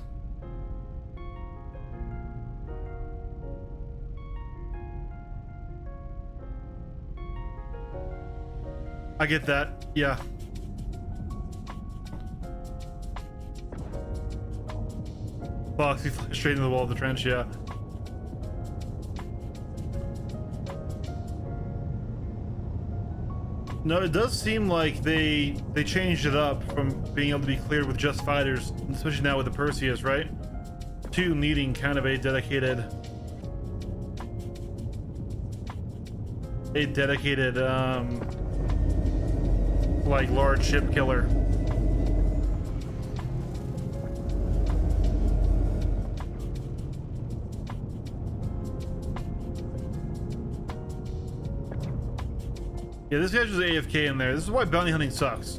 I get that, yeah. Box, he flies straight into the wall of the trench, yeah. No, it does seem like they changed it up from being able to be cleared with just fighters, especially now with the Perseus, right? To needing kind of a dedicated like large ship killer. Yeah, this guy's just AFK in there. This is why bounty hunting sucks.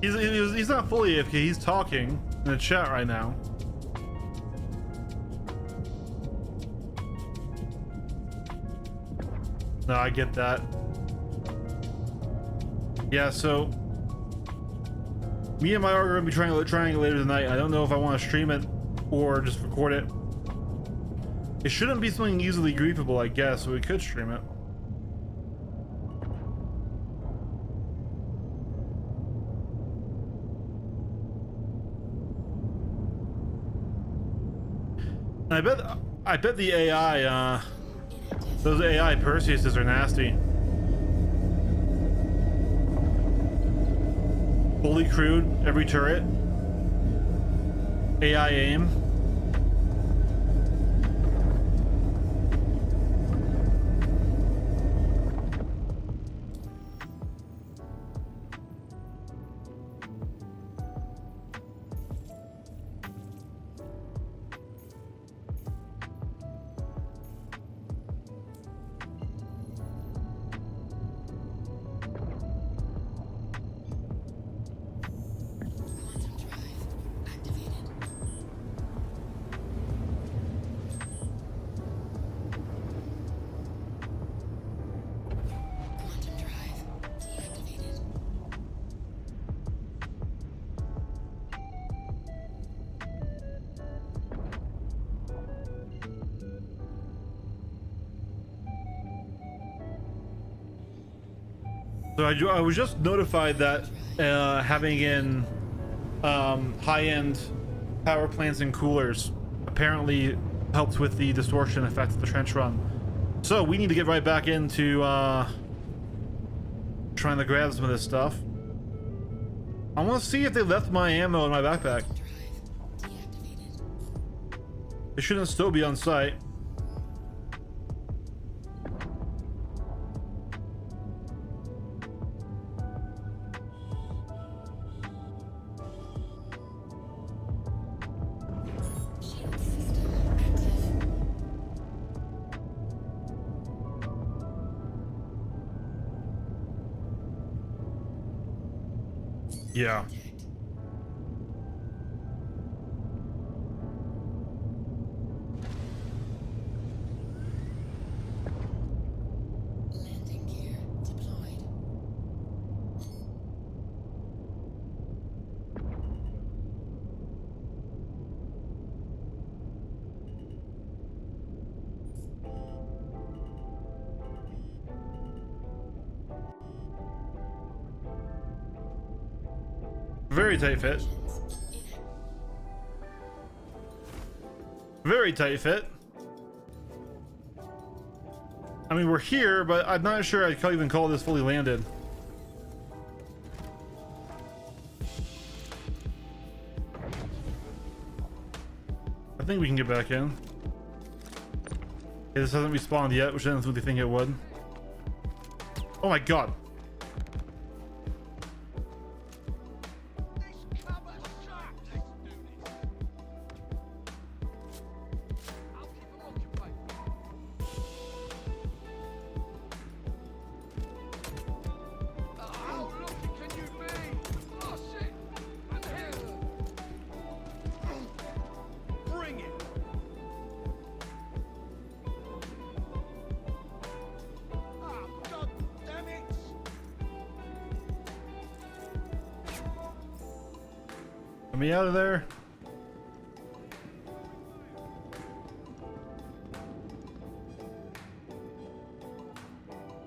He's not fully AFK. He's talking in the chat right now. No, I get that. Yeah, so me and my are going to be trying it later tonight. I don't know if I want to stream it or just record it. It shouldn't be something easily griefable, I guess, so we could stream it. I bet the AI, those AI Perseuses are nasty. Fully crewed, every turret. AI aim. So I was just notified that having in high-end power plants and coolers apparently helps with the distortion effect of the trench run. So we need to get right back into trying to grab some of this stuff. I want to see if they left my ammo in my backpack. It shouldn't still be on site. Yeah. Landing gear deployed. Very tight fit. Very tight fit. I mean, we're here, but I'm not sure I can't even call this fully landed. I think we can get back in. Okay, this hasn't respawned yet, which isn't what they think it would. Oh my god. This cover shot. Let's do this. I'll keep them occupied. How lucky can you be? Oh shit! I'm here. Bring it. Ah, god damn it! Get me out of there.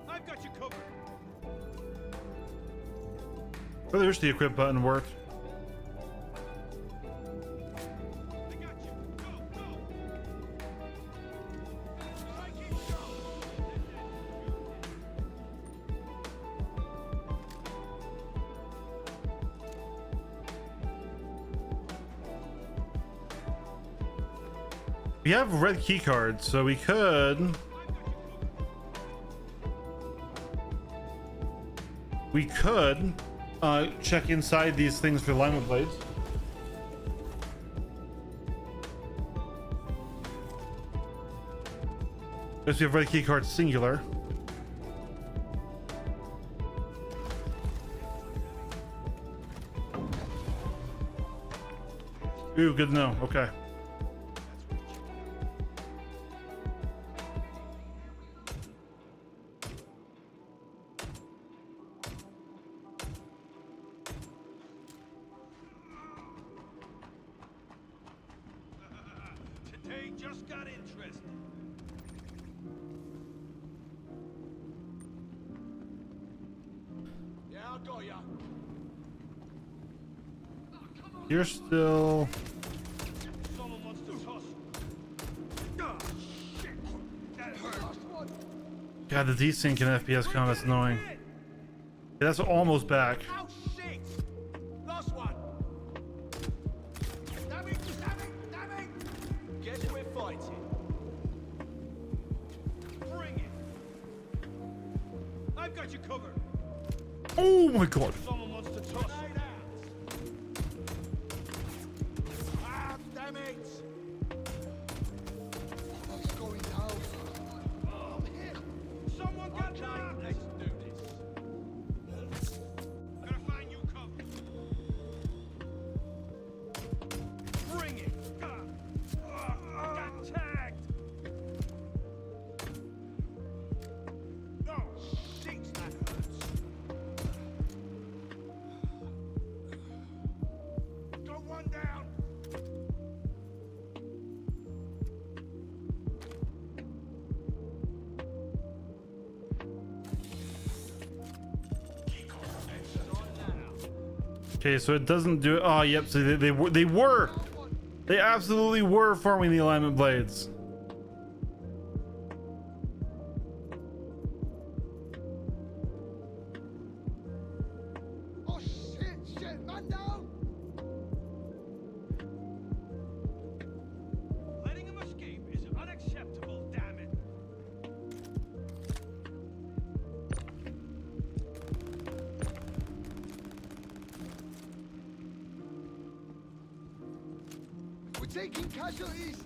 I've got you covered. Really wish the equip button worked. I got you. Go, go. Strike it, go. We have red key cards, so we could. We could check inside these things for alignment blades. Guess we have red key card singular. Ooh, good to know. Okay. Today just got interesting. Yeah, I got ya. You're still. Someone wants to toss. Ah, shit. That hurt. Last one. God, the desync in FPS combat's annoying. Yeah, that's almost back. Oh, shit. Last one. Damn it, damn it, damn it. Guess we're fighting. Bring it. I've got you covered. Oh my god. Someone wants to toss. Grenade out. Ah, damn it. What's going down? Oh, I'm hit. Someone got down. Let's do this. Gotta find you cover. Bring it. Got tagged. No, shit, that hurts. Got one down. Okay, so it doesn't do it. Oh, yep. So they absolutely were forming the alignment blades. Oh shit, man down. Letting him escape is unacceptable, damn it. We're taking casualties.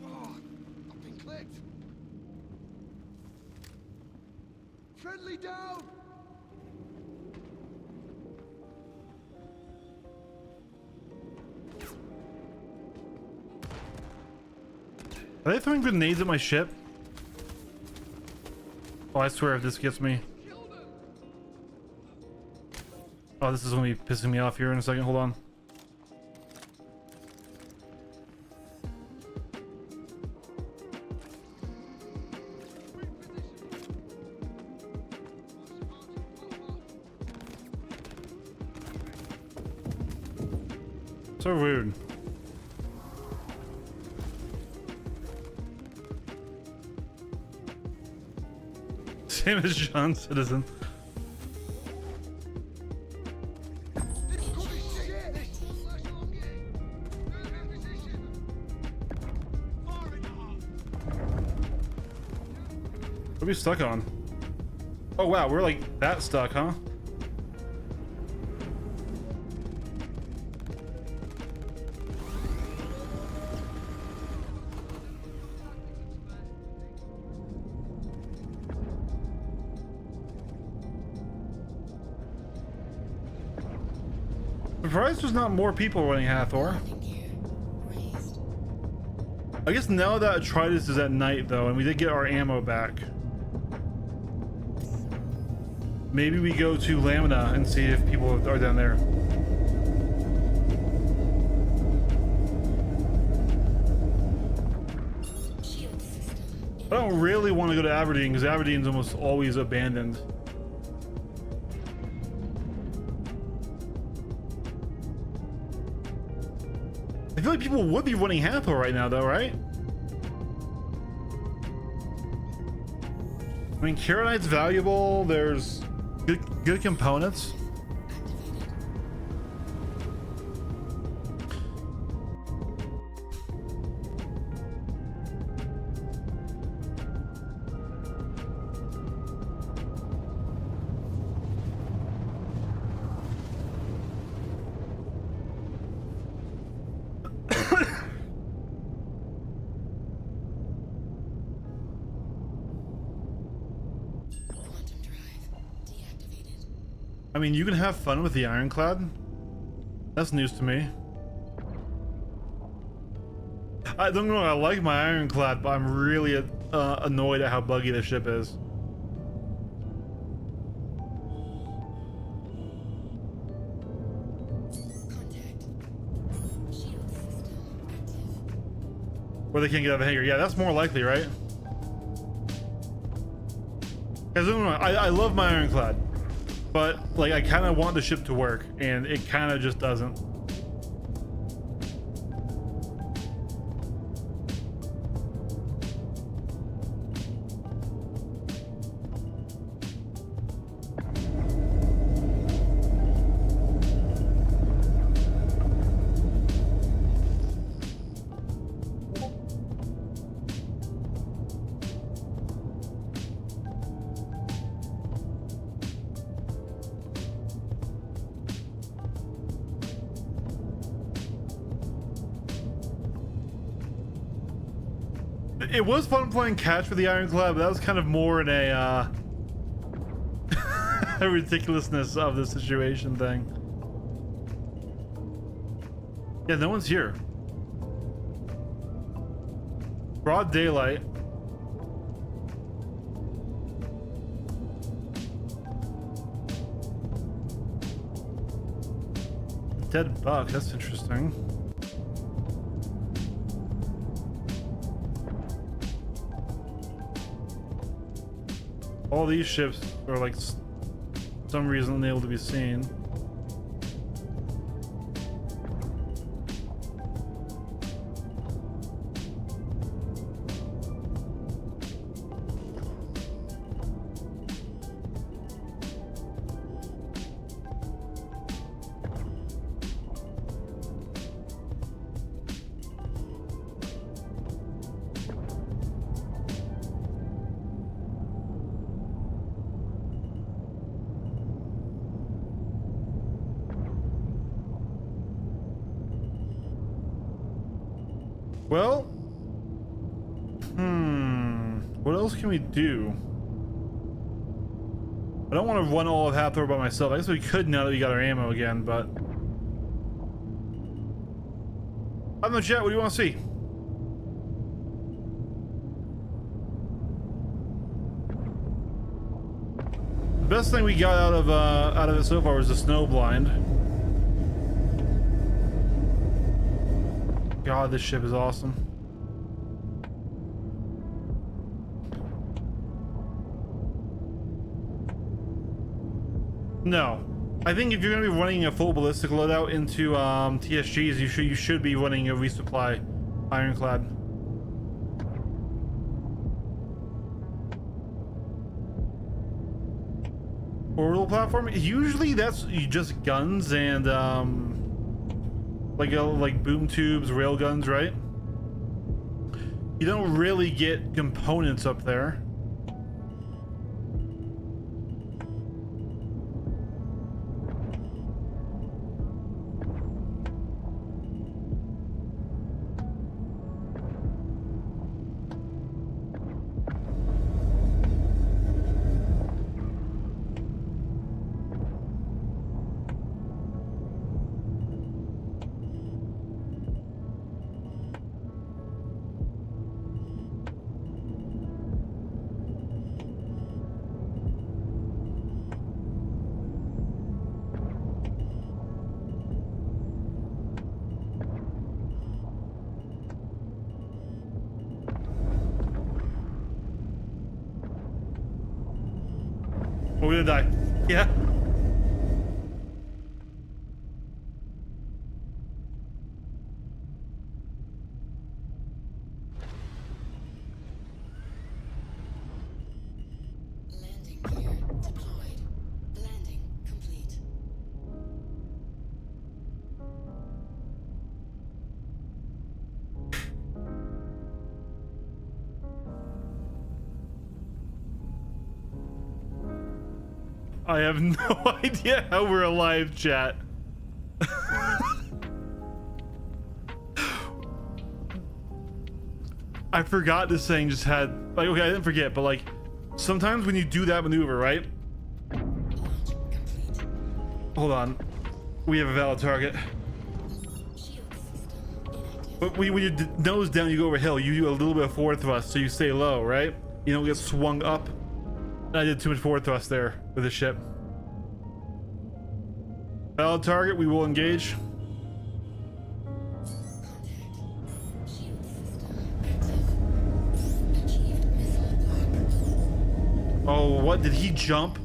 Oh, I've been clipped. Friendly down. Are they throwing grenades at my ship? Oh, I swear if this gets me. Oh, this is gonna be pissing me off here in a second. Hold on. So rude. Same as John Citizen. What are we stuck on? Oh wow, we're like that stuck, huh? Surprised there's not more people running Hathor. I guess now that Atreides is at night though, and we did get our ammo back. Maybe we go to Lamina and see if people are down there. I don't really want to go to Aberdeen because Aberdeen's almost always abandoned. I feel like people would be running Hathor right now though, right? I mean, Karonite's valuable. There's good components. I mean, you can have fun with the Ironclad. That's news to me. I don't know. I like my Ironclad, but I'm really annoyed at how buggy the ship is. Where they can't get out of the hangar. Yeah, that's more likely, right? Guys, I love my Ironclad. But, like, I kind of want the ship to work, and it kind of just doesn't. It was fun playing catch with the Ironclad, but that was kind of more in a a ridiculousness of the situation thing. Yeah, no one's here. Broad daylight. Dead buck, that's interesting. All these ships are like some reason unable to be seen. Well, what else can we do? I don't want to run all of Hathor by myself. I guess we could now that we got our ammo again, but I don't know, chat. What do you want to see? best thing we got out of it so far was the snow blind. God, this ship is awesome. No, I think if you're gonna be running a full ballistic loadout into TSGs, you should be running a resupply ironclad. Orbital platform. Usually that's just guns and like boom tubes, rail guns, right? You don't really get components up there. We're gonna die. Yeah. Landing gear deployed. Landing complete. I have no idea how we're alive, chat. I forgot this thing just had, like, okay, I didn't forget, but like, sometimes when you do that maneuver, right? Launch complete. Hold on. We have a valid target. Shield system inactive. But when you nose down, you go over a hill, you do a little bit of forward thrust, so you stay low, right? You don't get swung up. I did too much forward thrust there with the ship. Valid target, we will engage. Contact. Shield system active. Achieved missile block. Oh, what? Did he jump?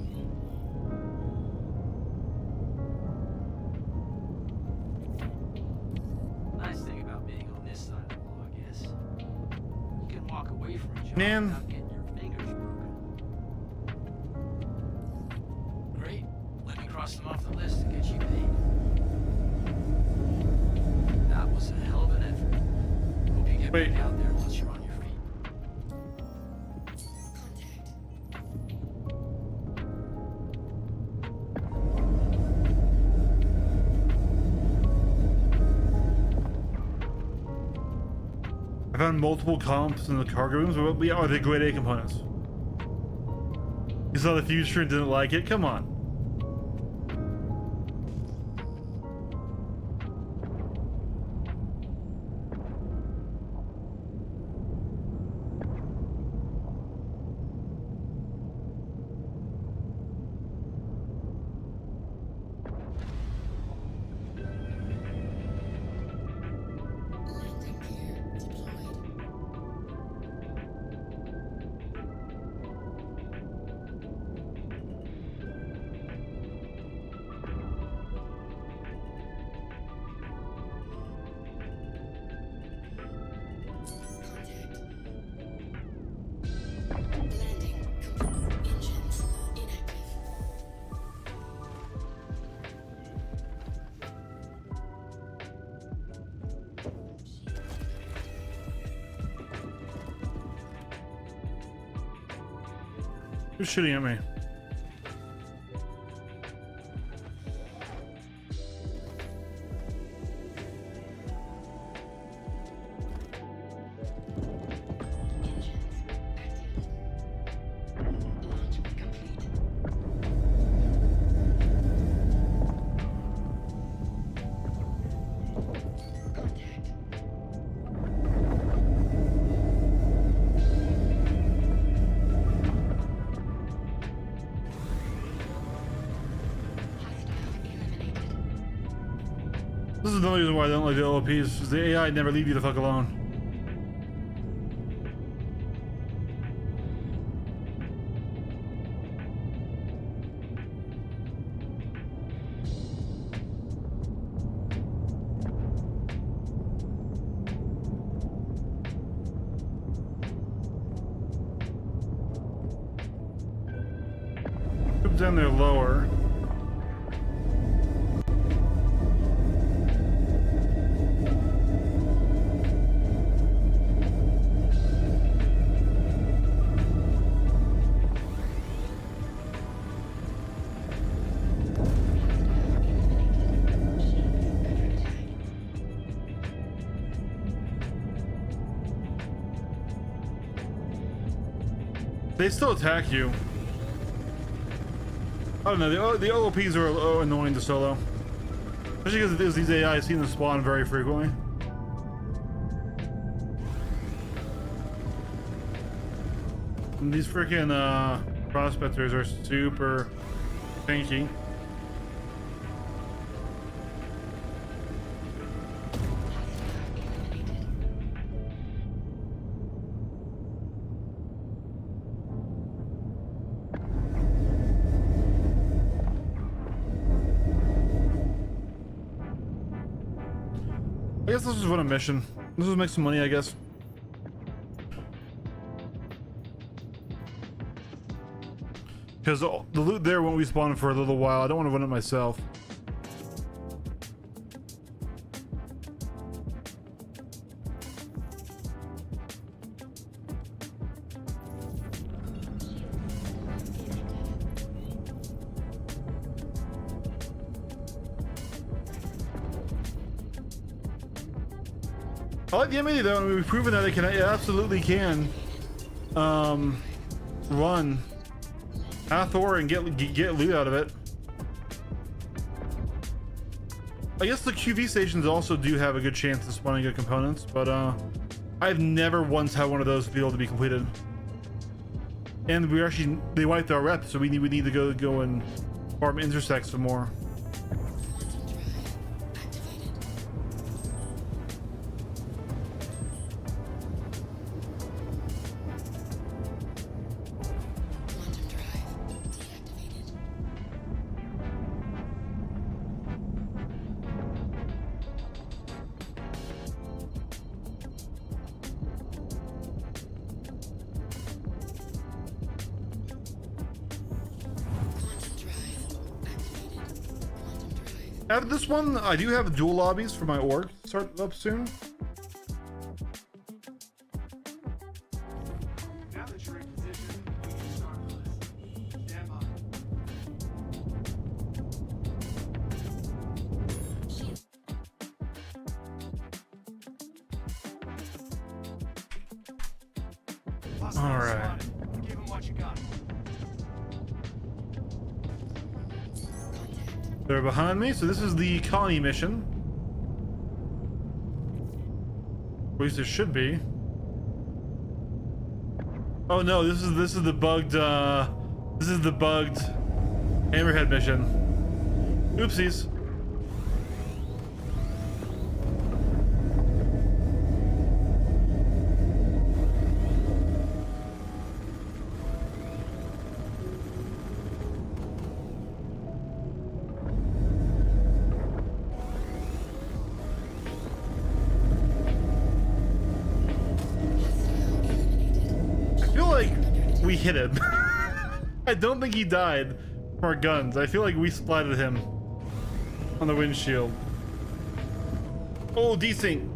Nice thing about being on this side of the wall, I guess. You can walk away from each other Man. without getting your fingers broken. Great. Let me cross them off the list and get you paid. That was a hell of an effort. Hope you get Wait. back out there once you're on your feet. Contact. I found multiple comps in the cargo rooms, but are they grade A components? You saw the future and didn't like it? Come on. Landing gear deployed. Contact. Landing complete. Engines inactive. Who's shooting at me? Engines active. Launch complete. Contact. This is another reason why I don't like the OOPs, is the AI never leave you the fuck alone. Down there lower. They still attack you. I don't know, the OOPs are annoying to solo. Especially because these AI seem to spawn very frequently. And these freaking prospectors are super tanky. I guess this is what a mission. This will make some money, I guess. Because the loot there won't respawn for a little while. I don't want to run it myself. I like the M80 though, and we've proven that it absolutely can run Hathor and get loot out of it. I guess the QV stations also do have a good chance of spawning good components, but I've never once had one of those be able to be completed. And they wiped our rep, so we need to go and farm intersects for more. After this one, I do have dual lobbies for my org start up soon. Now that you're in position, we can start this. Stand by. All right. Give him what you got. They're behind me, so this is the colony mission. At least it should be. Oh no, this is the bugged Hammerhead mission. Oopsies. We hit him. I don't think he died from our guns. I feel like we splatted him on the windshield. Oh, desync.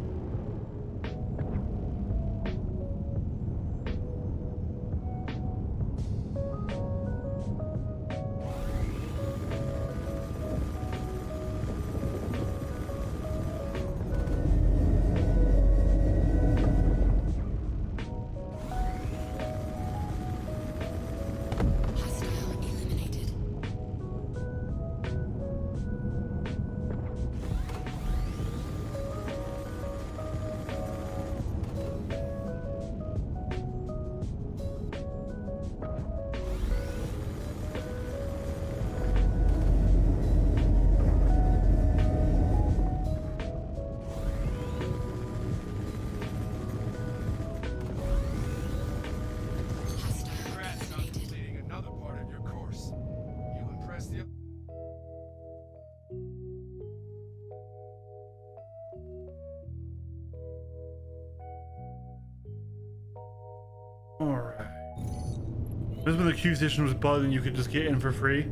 Alright. This when the queue station was bugged and you could just get in for free.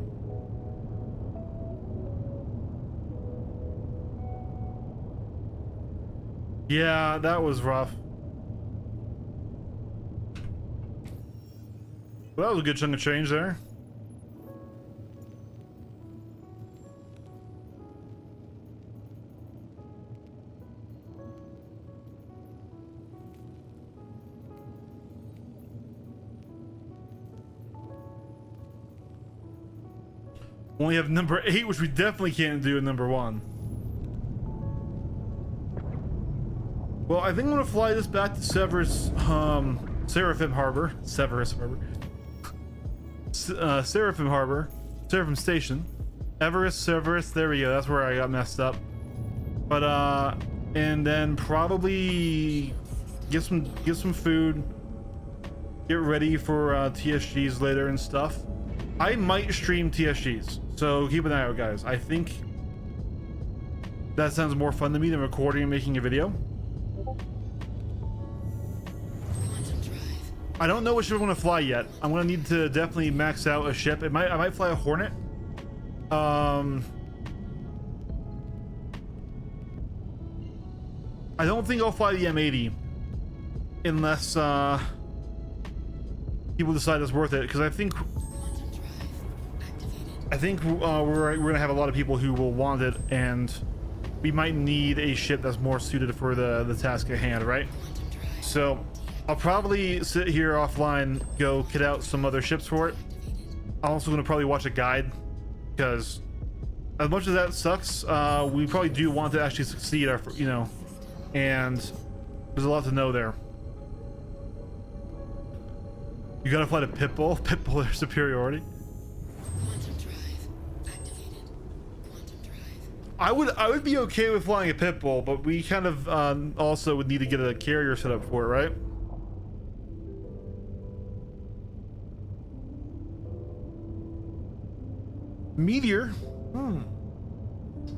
Yeah, that was rough. Well, that was a good chunk of change there. Only have number 8, which we definitely can't do in number 1. Well, I think I'm gonna fly this back to Seraphim Harbor. Seraphim Station. Severus, there we go. That's where I got messed up. But and then probably get some food. Get ready for TSGs later and stuff. I might stream TSGs, so keep an eye out, guys. I think that sounds more fun to me than recording and making a video. I don't know which ship I'm gonna fly yet. I'm gonna need to definitely max out a ship. I might fly a Hornet. I don't think I'll fly the M80 unless people decide it's worth it, because I think we're gonna have a lot of people who will want it, and we might need a ship that's more suited for the task at hand, right? So I'll probably sit here offline, go kit out some other ships for it. I'm also gonna probably watch a guide, because as much as that sucks, we probably do want to actually succeed, and there's a lot to know there. You gotta fly to Pitbull. Pitbull, their superiority. I would be okay with flying a Pitbull, but we kind of also would need to get a carrier set up for it, right? Meteor.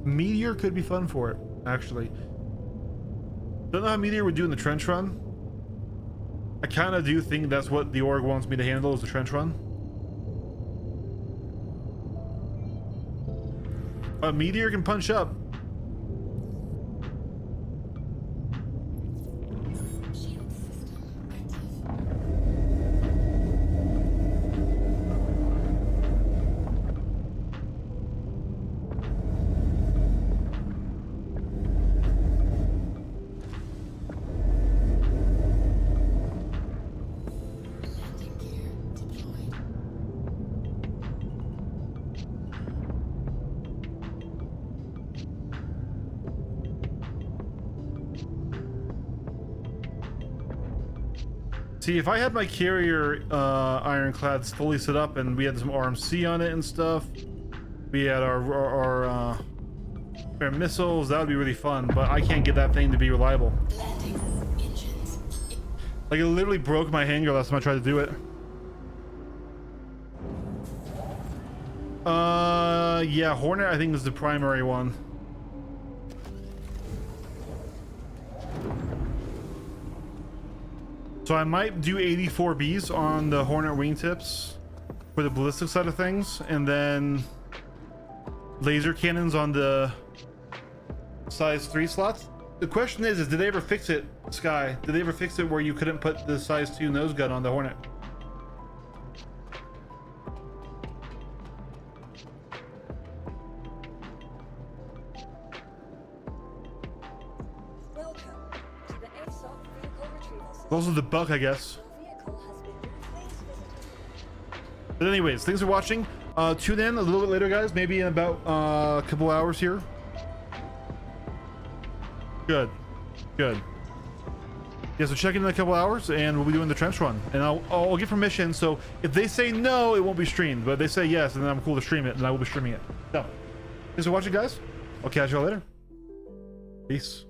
Meteor could be fun for it, actually. Don't know how Meteor would do in the trench run. I kind of do think that's what the org wants me to handle, is the trench run. A Meteor can punch up. See, if I had my carrier ironclads fully set up and we had some RMC on it and stuff, we had our missiles, that would be really fun, but I can't get that thing to be reliable. Like, it literally broke my hangar last time I tried to do it. Yeah, Hornet I think is the primary one. So I might do 84Bs on the Hornet wingtips for the ballistic side of things, and then laser cannons on the size 3 slots. The question is did they ever fix it, Sky? Did they ever fix it where you couldn't put the size 2 nose gun on the Hornet? Also the Buck, I guess. But anyways, thanks for watching. Tune in a little bit later, guys. Maybe in about a couple hours here. Good. Yeah, so check in a couple hours and we'll be doing the trench run. And I'll get permission, so if they say no, it won't be streamed. But if they say yes, and then I'm cool to stream it, then I will be streaming it. So, thanks for watching, guys. I'll catch y'all later. Peace.